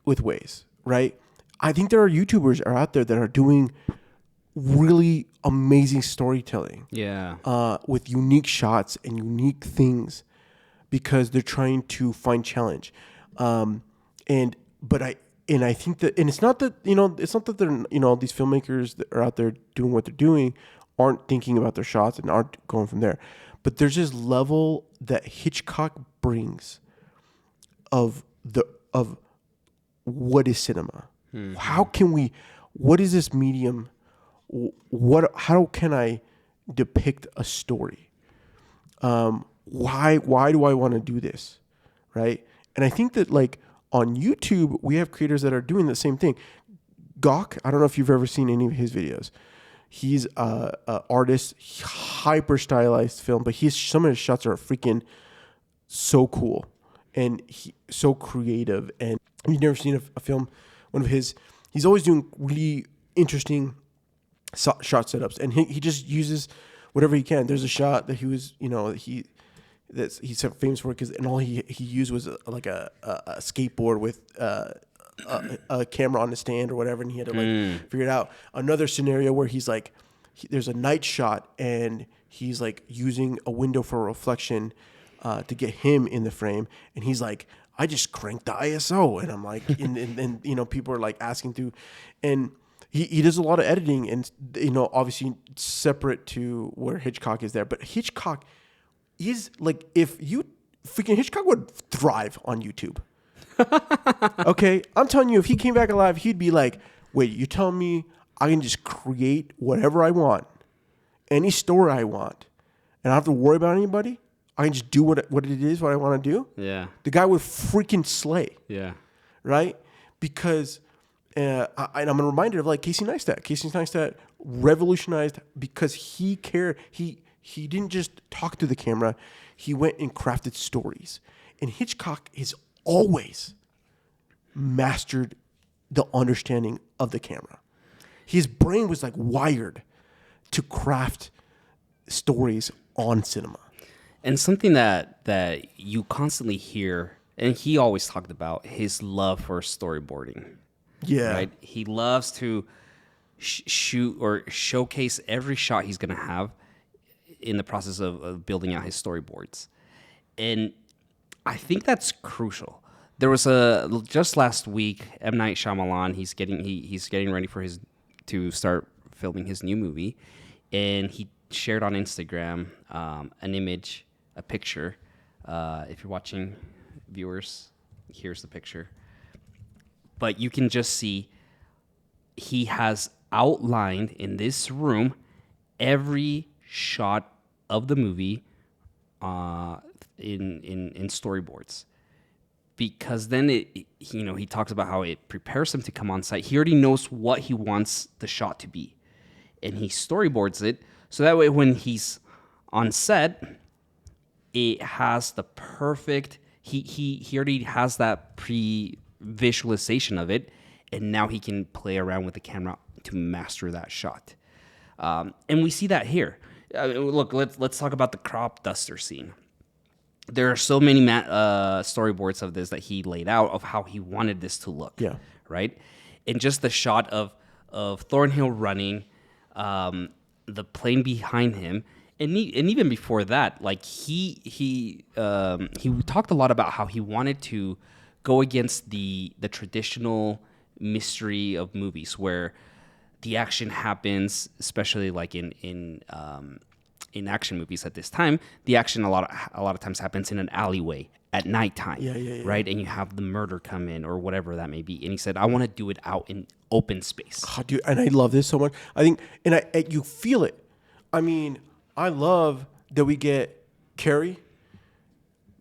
S1: with ways, right? I think there are YouTubers out there that are doing really amazing storytelling, with unique shots and unique things, because they're trying to find challenge. I think that, and it's not that they're, these filmmakers that are out there doing what they're doing aren't thinking about their shots and aren't going from there, but there's this level that Hitchcock brings of what is cinema. What is this medium? How can I depict a story? Why do I want to do this? Right. And I think that, like, on YouTube, we have creators that are doing the same thing. Gawk, I don't know if you've ever seen any of his videos. He's a artist, hyper stylized film, but some of his shots are freaking so cool and so creative. And you've never seen a film, one of his, he's always doing really interesting shot setups, and he just uses whatever he can. There's a shot that he was, he's famous for, because, and all he used was like a skateboard with a camera on the stand or whatever, and he had to like figure it out. Another scenario where he's like, there's a night shot, and he's like using a window for reflection to get him in the frame, and he's like, I just cranked the ISO, and I'm like, and people are like asking to, and he does a lot of editing, and obviously separate to where Hitchcock is there, but Hitchcock is like, Hitchcock would thrive on YouTube. Okay, I'm telling you, if he came back alive, he'd be like, wait, you telling me I can just create whatever I want, any story I want, and I don't have to worry about anybody? I can just do what it is, what I want to do?
S2: Yeah.
S1: The guy would freaking slay.
S2: Yeah.
S1: Right? Because, I'm reminded of, like, Casey Neistat. Casey Neistat revolutionized because he cared. He didn't just talk to the camera. He went and crafted stories. And Hitchcock has always mastered the understanding of the camera. His brain was like wired to craft stories on cinema.
S2: And something that you constantly hear, and he always talked about his love for storyboarding.
S1: Yeah.
S2: Right? He loves to shoot or showcase every shot he's going to have in the process of building out his storyboards. And I think that's crucial. There was just last week, M. Night Shyamalan, he's getting ready to start filming his new movie, and he shared on Instagram an image, a picture. If you're watching, viewers, here's the picture. But you can just see he has outlined in this room every shot of the movie in storyboards, because then he talks about how it prepares him to come on site. He already knows what he wants the shot to be, and he storyboards it so that way when he's on set, it has the perfect. He already has that pre-visualization of it, and now he can play around with the camera to master that shot. And we see that here. Look, let's talk about the crop duster scene. There are so many storyboards of this that he laid out of how he wanted this to look.
S1: Yeah.
S2: Right? And just the shot of Thornhill running, the plane behind him, and even before that, like he talked a lot about how he wanted to go against the traditional mystery of movies where the action happens, especially like in in action movies at this time, the action a lot of times happens in an alleyway at nighttime, right? And you have the murder come in or whatever that may be. And he said, I want to do it out in open space.
S1: Oh, dude, and I love this so much. I think, and you feel it. I mean, I love that we get Cary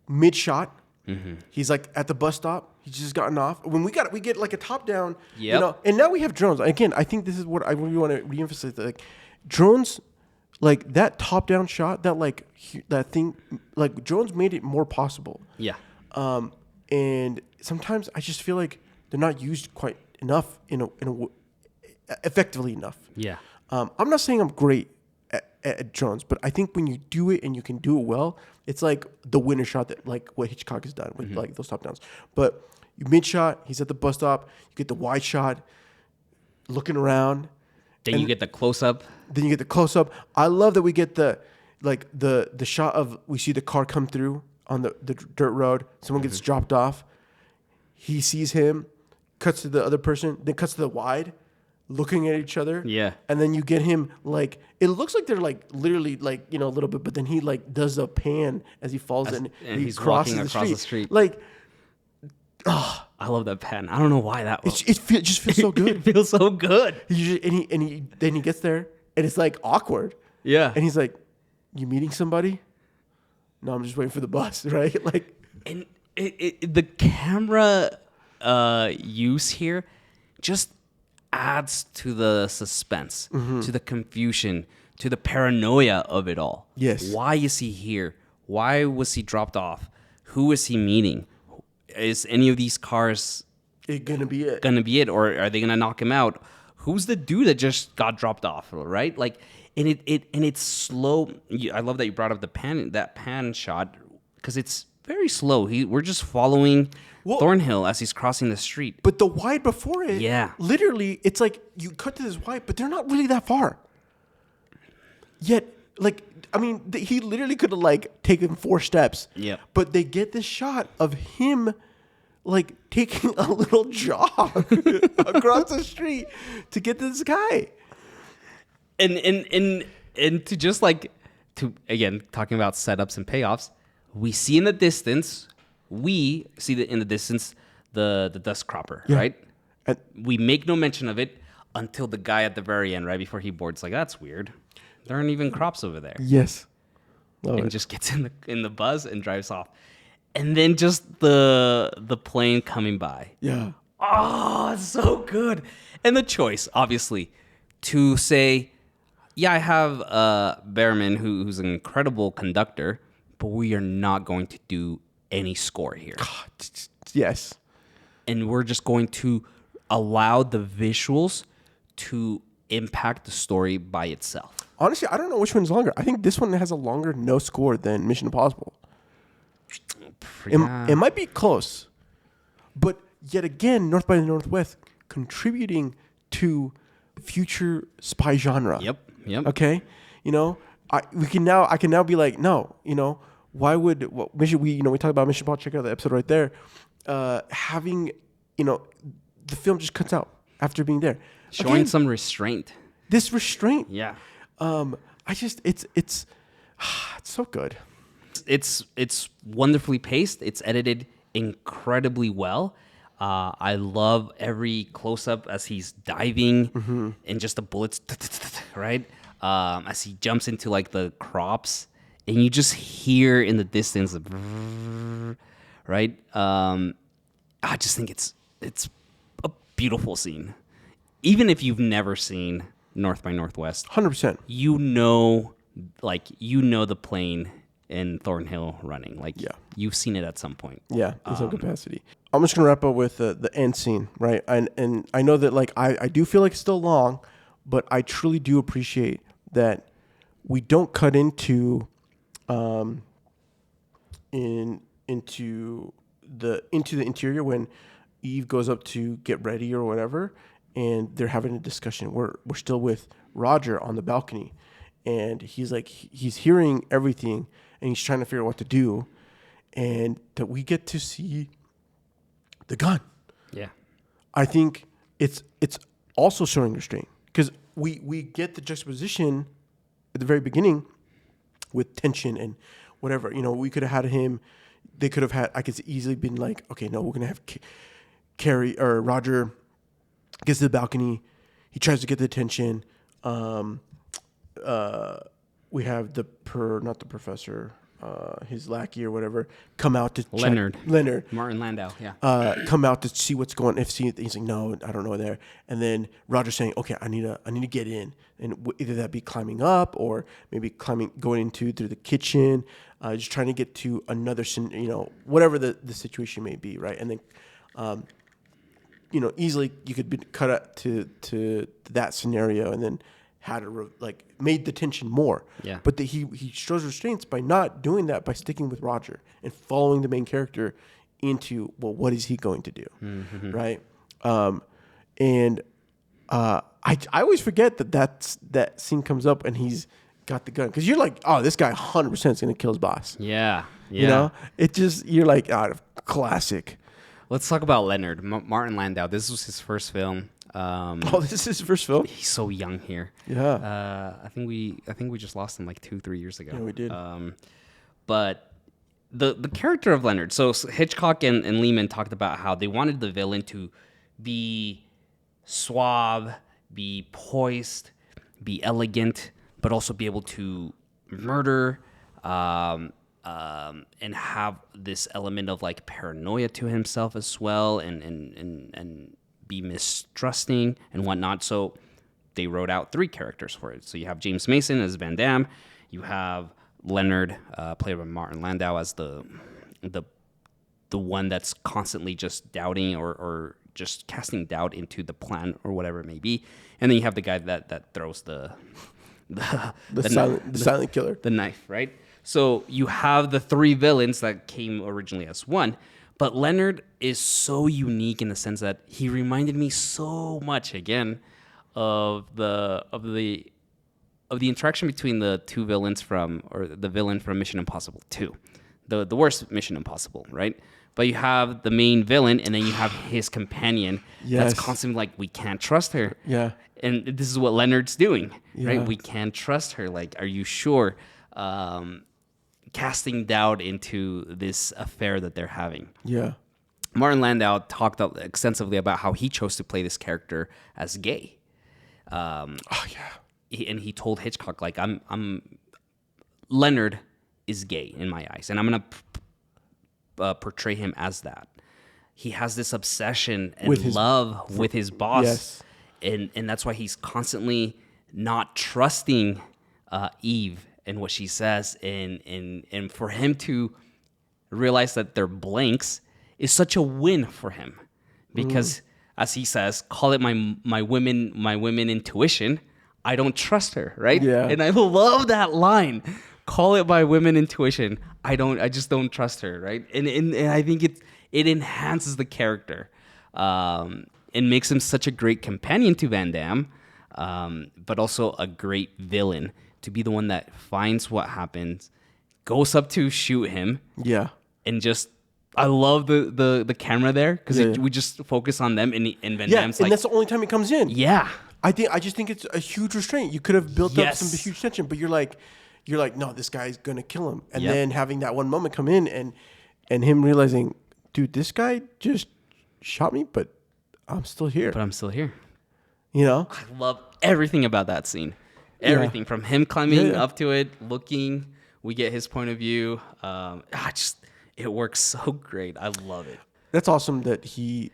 S1: mid shot. Mm-hmm. He's like at the bus stop. He's just gotten off. When we get like a top down, you know. And now we have drones. Again, I think this is what I really want to reemphasize. Like drones, like that top down shot, that thing, like drones made it more possible.
S2: Yeah.
S1: And sometimes I just feel like they're not used quite enough effectively enough.
S2: Yeah.
S1: I'm not saying I'm great at drones, but I think when you do it and you can do it well, it's like the winner shot that like what Hitchcock has done with like those top downs. But you mid shot, he's at the bus stop, you get the wide shot, looking around.
S2: Then you get the close up.
S1: Then you get the close up. I love that we get the shot of we see the car come through on the dirt road. Someone gets dropped off. He sees him, cuts to the other person, then cuts to the wide, looking at each other.
S2: Yeah.
S1: And then you get him like it looks like they're like literally like, you know, a little bit, but then he like does a pan as he falls and
S2: he's walking across the street.
S1: Like
S2: I love that pan. I don't know why that was.
S1: It just feels so good.
S2: It feels so good.
S1: Then he gets there and it's like awkward.
S2: Yeah.
S1: And he's like, "You meeting somebody?" "No, I'm just waiting for the bus," right? Like,
S2: and the camera use here just adds to the suspense, to the confusion, to the paranoia of it all.
S1: Yes.
S2: Why is he here? Why was he dropped off? Who is he meeting? Is any of these cars
S1: gonna be it?
S2: Or are they gonna knock him out? Who's the dude that just got dropped off? Right? Like, and it's slow. I love that you brought up that pan shot because it's very slow. We're just following Thornhill as he's crossing the street.
S1: But the wide before it,
S2: yeah,
S1: literally, it's like you cut to this wide, but they're not really that far. Yet, like, I mean, he literally could have like taken 4 steps.
S2: Yeah.
S1: But they get this shot of him like taking a little jog across the street to get to this guy.
S2: And to just like to again talking about setups and payoffs, we see in the distance the dust cropper, right? And we make no mention of it until the guy at the very end, right before he boards, like, that's weird. There aren't even crops over there.
S1: Yes.
S2: Just gets in the buzz and drives off. And then just the plane coming by.
S1: Yeah.
S2: Oh, it's so good. And the choice, obviously, to say, yeah, I have Behrman, who's an incredible conductor, but we are not going to do any score here.
S1: Yes.
S2: And we're just going to allow the visuals to impact the story by itself.
S1: Honestly, I don't know which one's longer. I think this one has a longer no score than Mission Impossible. It might be close. But yet again, North by Northwest contributing to future spy genre.
S2: Yep.
S1: Okay? You know, I can now be like, no, you know, why would Mission we talk about Mission Impossible, check out the episode right there. Having, you know, the film just cuts out after being there.
S2: Showing some restraint.
S1: This restraint.
S2: Yeah.
S1: It's so good.
S2: It's wonderfully paced. It's edited incredibly well. I love every close up as he's diving and just the bullets, right? As he jumps into like the crops, and you just hear in the distance, right? I just think it's a beautiful scene. Even if you've never seen North by Northwest,
S1: 100%.
S2: You know the plane in Thornhill running. Like, you've seen it at some point.
S1: Yeah, in some capacity. I'm just gonna wrap up with the end scene, right? And I know that like I do feel like it's still long, but I truly do appreciate that we don't cut into into the interior when Eve goes up to get ready or whatever, and they're having a discussion. We're still with Roger on the balcony, and he's hearing everything, and he's trying to figure out what to do, and that we get to see the gun.
S2: Yeah,
S1: I think it's also showing restraint because we get the juxtaposition at the very beginning with tension and whatever. You know, we could have had him. They could have had. I could easily been like, okay, no, we're gonna have Cary or Roger gets to the balcony. He tries to get the attention. We have not the professor, his lackey or whatever, come out to
S2: Leonard Martin Landau,
S1: come out to see what's going. He's like, no, I don't know there. And then Roger's saying, okay, I need to get in, and either that be climbing up or maybe going through the kitchen, just trying to get to another, whatever the situation may be, right? And then, easily you could be cut up to that scenario, and then had to made the tension more.
S2: Yeah.
S1: But he shows restraints by not doing that, by sticking with Roger and following the main character into, well, what is he going to do, right? I always forget that scene comes up and he's got the gun, because you're like, oh, this guy 100% is going to kill his boss.
S2: Yeah.
S1: You know, it just, you're like, classic.
S2: Let's talk about Leonard Martin Landau. This was his first film.
S1: This is his first film.
S2: He's so young here.
S1: Yeah.
S2: I think we just lost him like 2-3 years ago.
S1: Yeah, we did.
S2: But the character of Leonard. So Hitchcock and Lehman talked about how they wanted the villain to be suave, be poised, be elegant, but also be able to murder, and have this element of like paranoia to himself as well, and be mistrusting and whatnot. So they wrote out 3 characters for it. So you have James Mason as Van Damme, you have Leonard, played by Martin Landau, as the one that's constantly just doubting or just casting doubt into the plan or whatever it may be, and then you have the guy that throws the
S1: silent killer,
S2: the knife, right? So you have the 3 villains that came originally as one. But Leonard is so unique in the sense that he reminded me so much, again, of the interaction between the 2 villains the villain from Mission Impossible 2, the worst Mission Impossible, right? But you have the main villain, and then you have his companion that's constantly like, we can't trust her.
S1: Yeah.
S2: And this is what Leonard's doing, right? We can't trust her. Like, are you sure? Casting doubt into this affair that they're having.
S1: Yeah.
S2: Martin Landau talked extensively about how he chose to play this character as gay. He told Hitchcock, like, Leonard is gay in my eyes, and I'm gonna portray him as that. He has this obsession and love with his boss, and that's why he's constantly not trusting Eve and what she says, and for him to realize that they're blanks is such a win for him, because as he says, call it my women intuition. I don't trust her, right?
S1: Yeah.
S2: And I love that line. Call it my women intuition. I just don't trust her, right? And I think it enhances the character, and makes him such a great companion to Van Damme, but also a great villain, to be the one that finds what happens, goes up to shoot him. Yeah. And just, I love the camera there, because we just focus on them, and Van Damme's like,
S1: and that's the only time he comes in.
S2: Yeah.
S1: I just think it's a huge restraint. You could have built up some huge tension, but you're like, no, this guy's gonna kill him. And then having that one moment come in, and him realizing, dude, this guy just shot me, but I'm still here. You know?
S2: I love everything about that scene. Everything from him climbing up to it, looking. We get his point of view. It works so great. I love it.
S1: That's awesome that he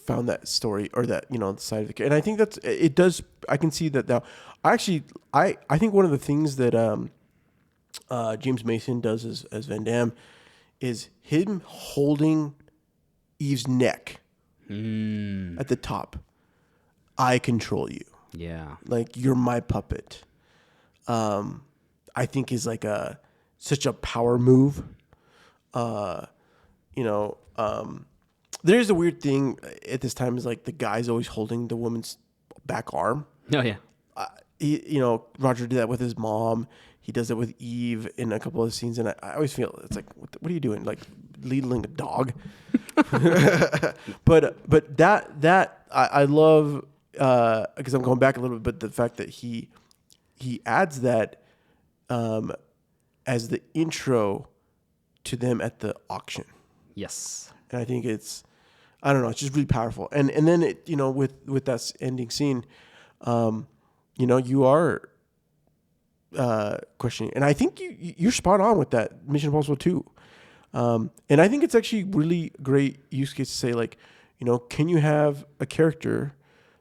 S1: found that story, or that, the side of the character. And I think it does. I can see that now. I think one of the things that James Mason does as Van Damme is him holding Eve's neck at the top. I control you.
S2: Yeah.
S1: Like, you're my puppet. I think is such a power move. There's a weird thing at this time is the guy's always holding the woman's back arm.
S2: Oh yeah.
S1: Roger did that with his mom. He does it with Eve in a couple of scenes, and I always feel it's like, what are you doing? Like ladling a dog? But that I love, because I'm going back a little bit, but the fact that he adds that as the intro to them at the auction.
S2: Yes.
S1: And I think it's just really powerful. And then it, with that ending scene, you are questioning. And I think you're spot on with that Mission Impossible 2. And I think it's actually really great use case to say, like, can you have a character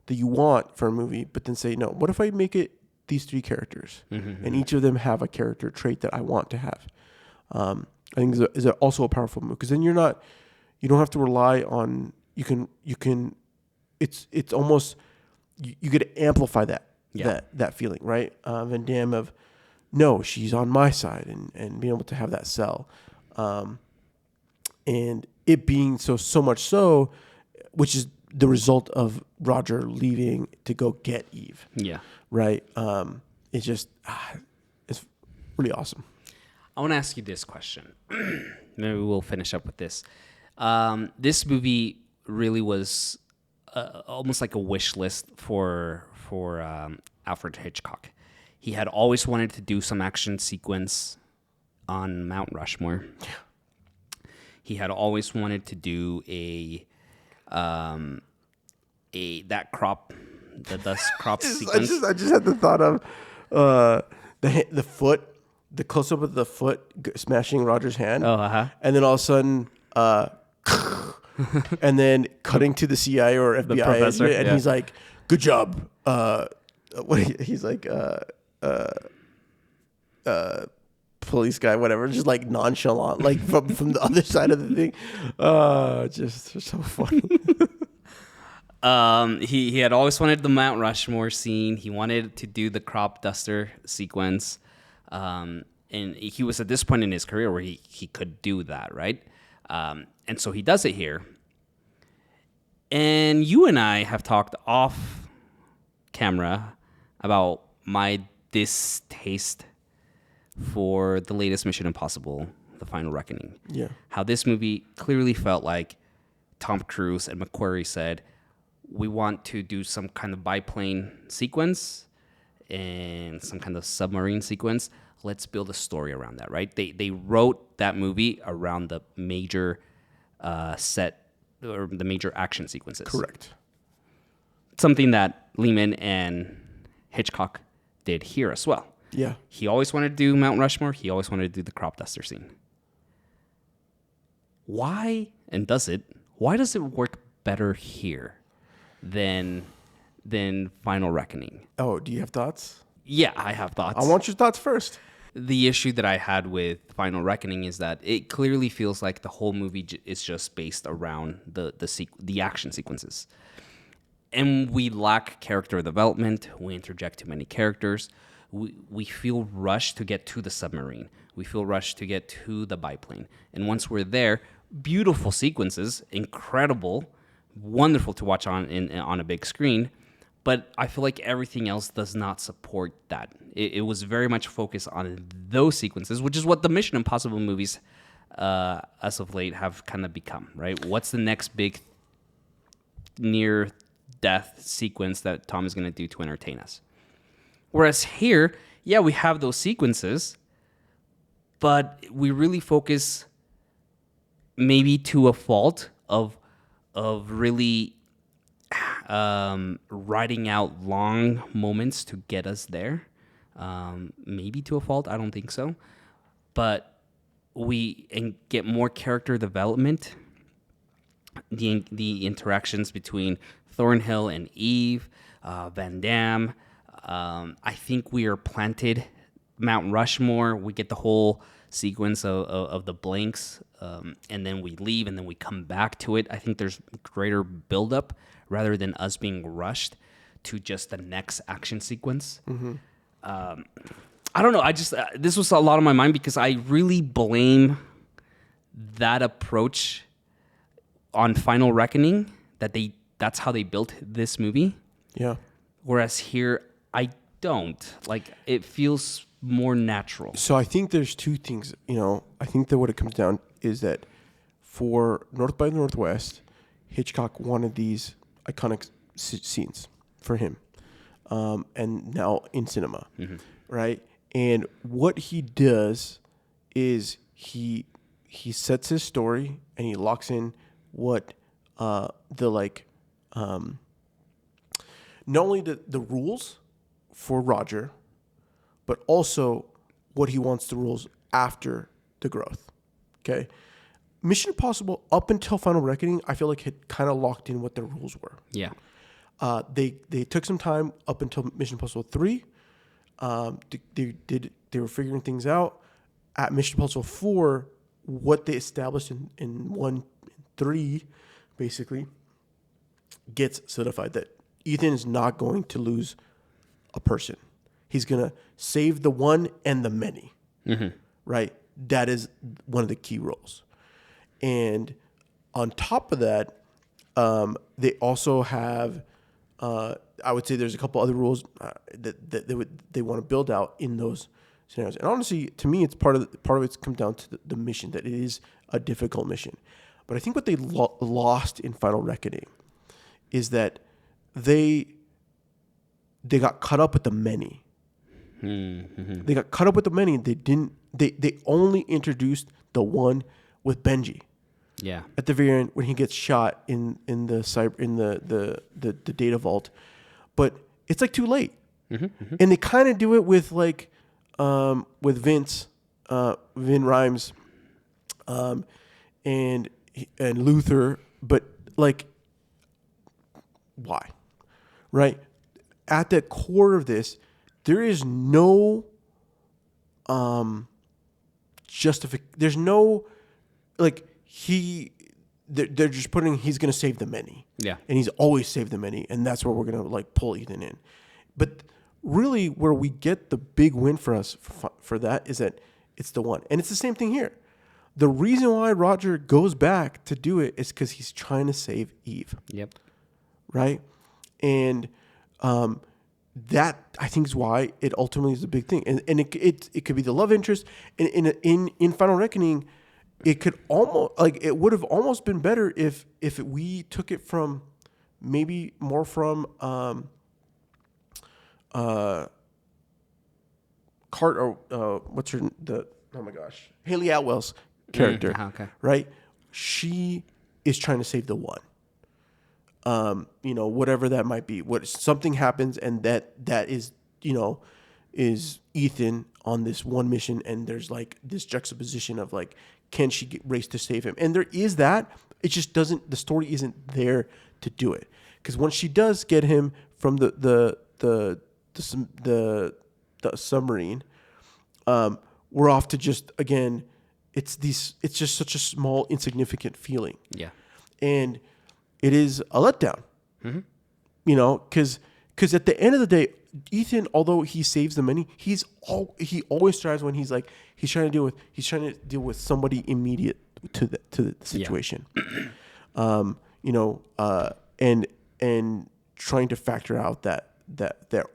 S1: that you want for a movie, but then say, no, what if I make it these 3 characters and each of them have a character trait that I want to have? I think is also a powerful move, because then you don't have to rely on, you can, it's almost, you get to amplify that feeling, right? Van Damme of, no, she's on my side, and being able to have that sell. And it being so much so, which is the result of Roger leaving to go get Eve.
S2: Yeah.
S1: Right. It's just, it's really awesome.
S2: I want to ask you this question. Maybe we'll finish up with this. This movie really was almost like a wish list for Alfred Hitchcock. He had always wanted to do some action sequence on Mount Rushmore. He had always wanted to do the dust crop sequence.
S1: I just had the thought of the foot, the close up of the foot smashing Roger's hand.
S2: Oh, uh-huh.
S1: And then all of a sudden, and then cutting to the CIA or FBI
S2: The professor,
S1: agent, and
S2: yeah.
S1: he's like, "Good job." He's like, police guy, whatever, just like nonchalant, like from the other side of the thing. Just so funny.
S2: He had always wanted the Mount Rushmore scene. He wanted to do the crop duster sequence. And he was at this point in his career where he could do that, right? And so he does it here. And you and I have talked off camera about my distaste for the latest Mission Impossible, The Final Reckoning.
S1: Yeah.
S2: How this movie clearly felt like Tom Cruise and McQuarrie said, we want to do some kind of biplane sequence and some kind of submarine sequence. Let's build a story around that, right? They wrote that movie around the major set or the major action sequences.
S1: Correct.
S2: Something that Lehman and Hitchcock did here as well.
S1: Yeah.
S2: He always wanted to do Mount Rushmore. He always wanted to do the crop duster scene. Why does it work better here than Final Reckoning?
S1: Oh, do you have thoughts?
S2: Yeah, I have thoughts.
S1: I want your thoughts first.
S2: The issue that I had with Final Reckoning is that it clearly feels like the whole movie is just based around the action sequences. And we lack character development. We interject too many characters. We feel rushed to get to the submarine. We feel rushed to get to the biplane. And once we're there, beautiful sequences, incredible, wonderful to watch on a big screen. But I feel like everything else does not support that. It was very much focused on those sequences, which is what the Mission Impossible movies, as of late, have kind of become, right? What's the next big near-death sequence that Tom is going to do to entertain us? Whereas here, yeah, we have those sequences, but we really focus, maybe to a fault, of really writing out long moments to get us there. Maybe to a fault, I don't think so. But we get more character development. The interactions between Thornhill and Eve, Van Damme. I think we are planted Mount Rushmore. We get the whole sequence of the blanks, and then we leave, and then we come back to it. I think there's greater buildup rather than us being rushed to just the next action sequence. Mm-hmm. I don't know. I just this was a lot on my mind because I really blame that approach on Final Reckoning. That's how they built this movie.
S1: Yeah.
S2: Whereas here, I don't. Like, it feels more natural.
S1: So I think there's two things. I think that what it comes down is that for North by Northwest, Hitchcock wanted these iconic scenes for him, and now in cinema, right? And what he does is he sets his story and he locks in what the like not only the rules for Roger, but also what he wants the rules after the growth. Okay. Mission Impossible up until Final Reckoning, I feel like had kind of locked in what the rules were.
S2: Yeah.
S1: They took some time up until Mission Impossible 3. They were figuring things out. At Mission Impossible 4, what they established in 1 3 basically gets solidified that Ethan is not going to lose a person. He's going to save the one and the many. Mm-hmm. Right? That is one of the key roles. And on top of that, they also have, I would say there's a couple other rules that they want to build out in those scenarios. And honestly, to me, it's part of it comes down to the mission, that it is a difficult mission. But I think what they lost in Final Reckoning is that they got caught up with the many. Mm-hmm. They got caught up with the many. They only introduced the one with Benji.
S2: Yeah.
S1: At the very end, when he gets shot in the data vault, but it's like too late. Mm-hmm, mm-hmm. And they kind of do it with like with Vin Rhymes, and Luther, but like why, right? At the core of this, there is no there's no like they're just putting he's gonna save the many.
S2: Yeah.
S1: And he's always saved the many, and that's where we're gonna like pull Ethan in. But really where we get the big win for us for that is that it's the one. And it's the same thing here. The reason why Roger goes back to do it is because he's trying to save Eve.
S2: Yep. Right?
S1: And that I think is why it ultimately is a big thing. And it could be the love interest. And in Final Reckoning, it could almost like it would have almost been better if we took it from maybe more from Haley Atwell's character,
S2: okay.
S1: Right? She is trying to save the one. Whatever that might be. What something happens, and that is is Ethan on this one mission, and there's like this juxtaposition of like, can she race to save him? And there is that. It just doesn't. The story isn't there to do it, because once she does get him from the submarine, we're off to just again. It's just such a small, insignificant feeling.
S2: Yeah, and
S1: it is a letdown. Mm-hmm. Because at the end of the day, Ethan, although he saves the many, he always strives when he's trying to deal with somebody immediate to the situation. Yeah. And trying to factor out that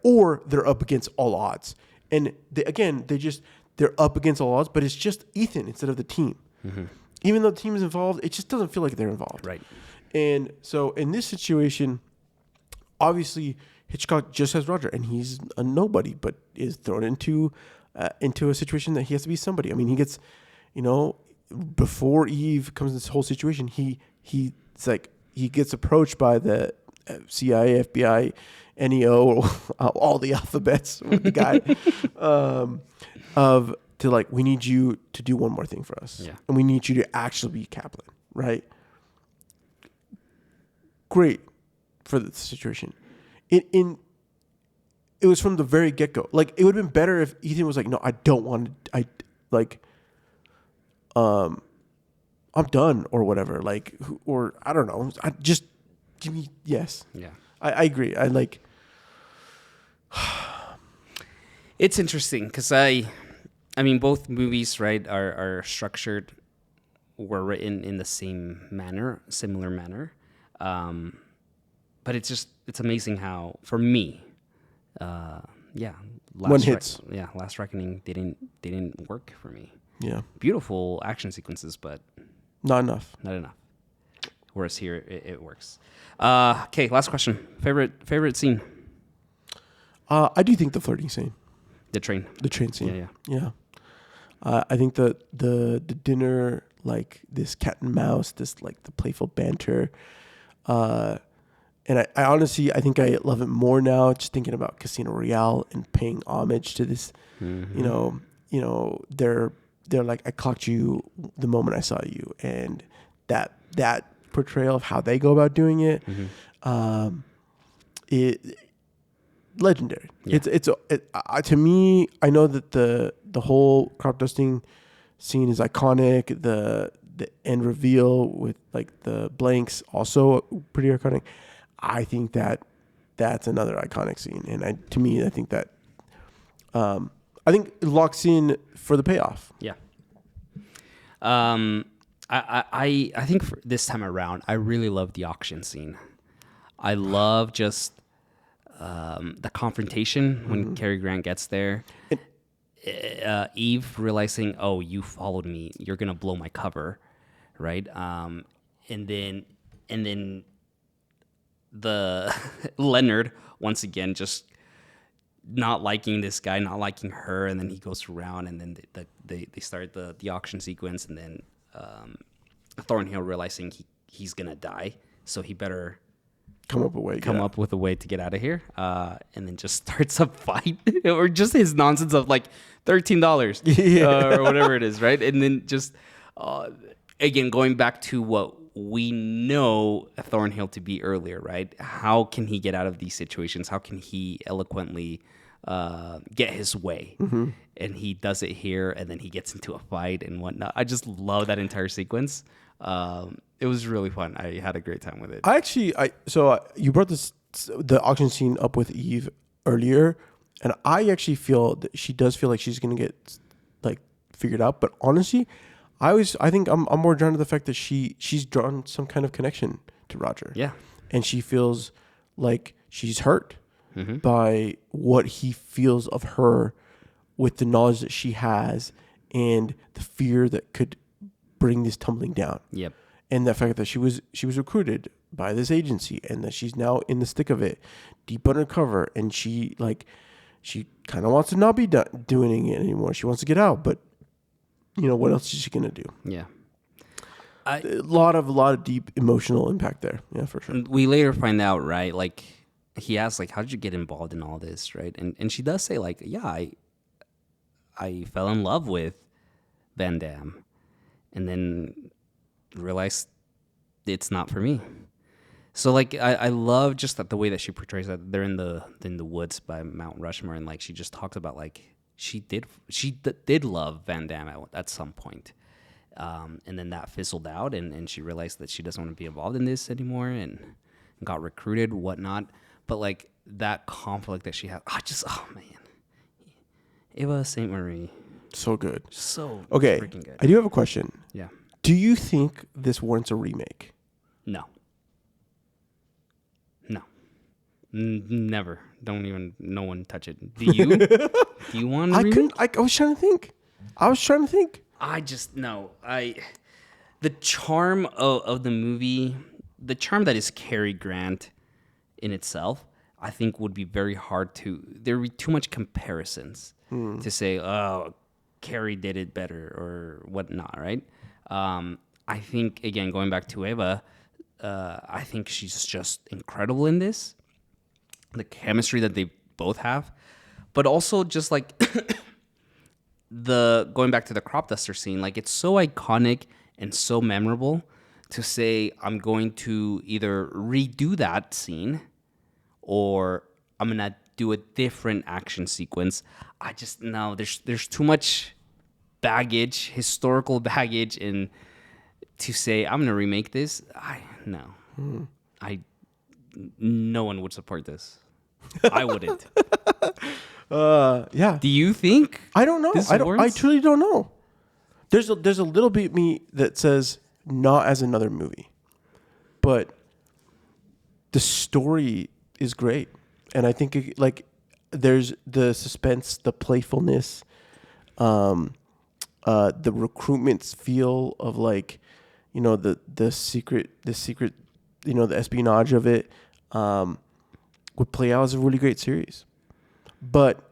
S1: or they're up against all odds, and they're up against all odds, but it's just Ethan instead of the team. Mm-hmm. Even though the team is involved, it just doesn't feel like they're involved.
S2: Right.
S1: And so in this situation, obviously Hitchcock just has Roger, and he's a nobody, but is thrown into a situation that he has to be somebody. I mean, he gets, before Eve comes in this whole situation, he gets approached by the CIA, FBI, NEO, all the alphabets with the guy, we need you to do one more thing for us. Yeah. And we need you to actually be Kaplan, right? Great for the situation. It was from the very get-go. Like, it would have been better if Ethan was like, no, I don't want to, I'm done or whatever. Like, or I don't know. I just give me, yes. Yeah. I agree.
S2: It's interesting because I mean, both movies, right, are structured, were written in the similar manner. But it's amazing how, for me, Last Reckoning didn't work for me.
S1: Yeah.
S2: Beautiful action sequences, but
S1: not enough.
S2: Whereas here it works. Okay, last question. Favorite scene?
S1: I do think the flirting scene.
S2: The train
S1: scene.
S2: Yeah.
S1: I think the dinner, like this cat and mouse, this like the playful banter, and I honestly I think I love it more now. Just thinking about Casino Royale and paying homage to this,
S2: Mm-hmm.
S1: you know, they're like, I clocked you the moment I saw you, and that portrayal of how they go about doing it, it legendary.
S2: Yeah.
S1: To me, I know that the whole crop dusting scene is iconic. The end reveal with like the blanks also pretty iconic. I think that's another iconic scene, and I think that I think it locks in for the payoff.
S2: Yeah. I think for this time around, I really love the auction scene. I love just the confrontation when Cary Grant gets there. Eve realizing, oh, you followed me, you're gonna blow my cover, right? And then the Leonard once again just not liking this guy, not liking her, and then he goes around, and then they start the auction sequence, and then Thornhill realizing he's gonna die, so he better
S1: Come up
S2: with a way to get out of here, and then just starts a fight, or just his nonsense of like $13 or whatever it is, right? And then just again going back to what we know Thornhill to be earlier, right? How can he get out of these situations? How can he eloquently get his way? And he does it here, and then he gets into a fight and whatnot. I just love that entire sequence. It was really fun. I had a great time with it.
S1: So you brought the auction scene up with Eve earlier, and I actually feel that she does feel like she's gonna get like figured out. But honestly, I think I'm more drawn to the fact that she's drawn some kind of connection to Roger.
S2: Yeah,
S1: and she feels like she's hurt by what he feels of her, with the knowledge that she has and the fear that could bring this tumbling down.
S2: Yep.
S1: And the fact that she was recruited by this agency, and that she's now in the thick of it, deep undercover, and she kind of wants to not be doing it anymore. She wants to get out, but what else is she gonna do?
S2: Yeah.
S1: A lot of deep emotional impact there. Yeah, for sure.
S2: We later find out, right? Like he asks, like, how did you get involved in all this, right? And she does say, like, yeah, I fell in love with Van Damme, and then realized it's not for me. So like I love just that the way that she portrays that they're in the woods by Mount Rushmore, and like she just talks about like she did love Van Damme at some point, and then that fizzled out, and she realized that she doesn't want to be involved in this anymore, and got recruited, whatnot. But like that conflict that she had, oh man, Eva St. Marie,
S1: so good,
S2: so
S1: okay.
S2: Freaking good.
S1: I do have a question.
S2: Yeah.
S1: Do you think this warrants a remake?
S2: No. Never. Don't even. No one touch it. Do you? Do you want a remake?
S1: I was trying to think.
S2: I just no. The charm of the movie, the charm that is Cary Grant in itself, I think would be very hard to. There would be too much comparisons to say, oh, Cary did it better or whatnot, right? I think again, going back to Eva, I think she's just incredible in this. The chemistry that they both have, but also just like going back to the crop duster scene, like it's so iconic and so memorable to say I'm going to either redo that scene or I'm gonna do a different action sequence. I just no, there's too much baggage, historical baggage, and to say I'm gonna remake this, no one would support this. I wouldn't.
S1: Yeah.
S2: Do you think?
S1: I don't know. I truly don't know. There's a little bit of me that says not as another movie, but the story is great, and I think there's the suspense, the playfulness, the recruitment feel of the secret, the espionage of it, would play out as a really great series. But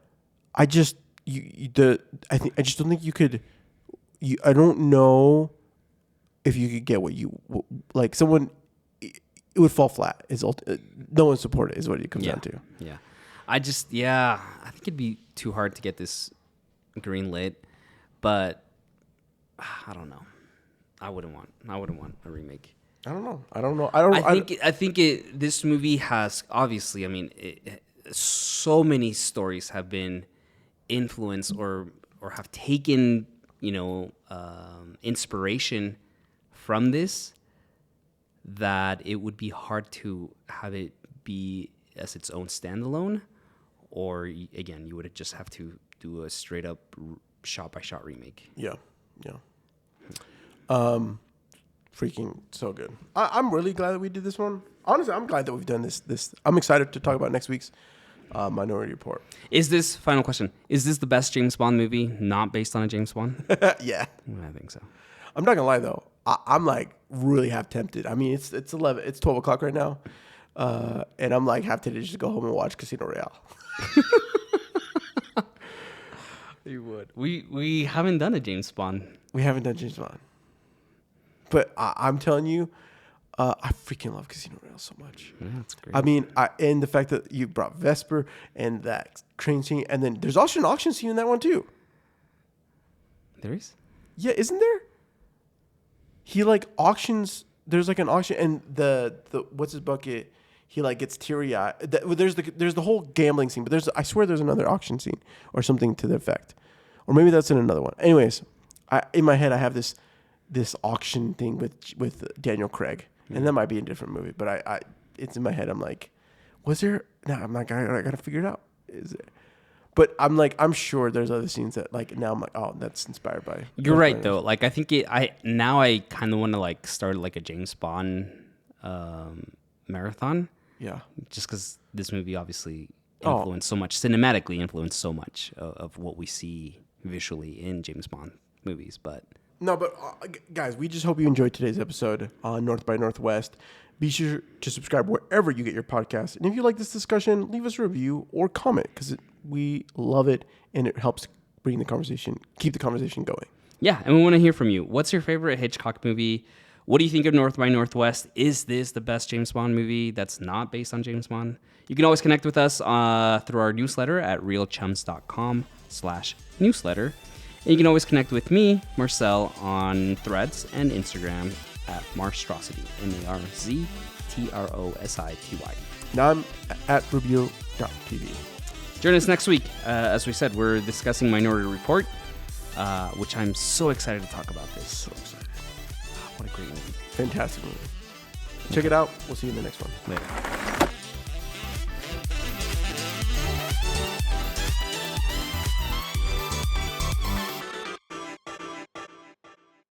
S1: I just don't think you could I don't know if you could get what you like. Someone, it would fall flat. No one support it is what it comes down to.
S2: Yeah, I think it'd be too hard to get this green lit, but I don't know. I wouldn't want a remake.
S1: I don't know.
S2: I think this movie has obviously. I mean, so many stories have been influenced or have taken inspiration from this, that it would be hard to have it be as its own standalone, or again, you would just have to do a straight up shot by shot remake.
S1: Yeah. Freaking so good. I'm really glad that we did this one. Honestly, I'm glad that we've done this. I'm excited to talk about next week's Minority Report.
S2: Final question, is this the best James Bond movie not based on a James Bond?
S1: Yeah.
S2: I think so.
S1: I'm not gonna lie though. I'm like really half tempted. I mean, it's 12 o'clock right now. And I'm like half tempted to just go home and watch Casino Royale.
S2: You would. We haven't done a James Bond.
S1: We haven't done James Bond. But I'm telling you, I freaking love Casino Royale so much.
S2: Yeah, that's great.
S1: I mean, and the fact that you brought Vesper and that train scene, and then there's also an auction scene in that one too.
S2: There is?
S1: Yeah, isn't there? He like auctions. There's like an auction, and the what's his bucket? He like gets teary eyed. There's the whole gambling scene, but I swear there's another auction scene or something to the effect, or maybe that's in another one. Anyways, in my head I have this auction thing with Daniel Craig, and that might be a different movie, but I it's in my head. I'm like, was there? No, I'm not. I gotta figure it out. Is it? But I'm sure there's other scenes that like now I'm like, oh, that's inspired by.
S2: You're right though. Like I think I kind of want to like start like a James Bond marathon.
S1: Yeah.
S2: Just because this movie obviously cinematically influenced so much of what we see visually in James Bond movies. But
S1: guys, we just hope you enjoyed today's episode on North by Northwest. Be sure to subscribe wherever you get your podcasts. And if you like this discussion, leave us a review or comment because we love it and it helps keep the conversation going.
S2: Yeah, and we want to hear from you. What's your favorite Hitchcock movie? What do you think of North by Northwest? Is this the best James Bond movie that's not based on James Bond? You can always connect with us through our newsletter at reelchums.com/newsletter. And you can always connect with me, Marcel, on Threads and Instagram at Marstrosity, MARZTROSITY.
S1: Now I'm at Rubio.tv.
S2: Join us next week. As we said, we're discussing Minority Report, which I'm so excited to talk about this.
S1: So excited.
S2: What a great movie.
S1: Fantastic movie. Check it out. We'll see you in the next one.
S2: Later.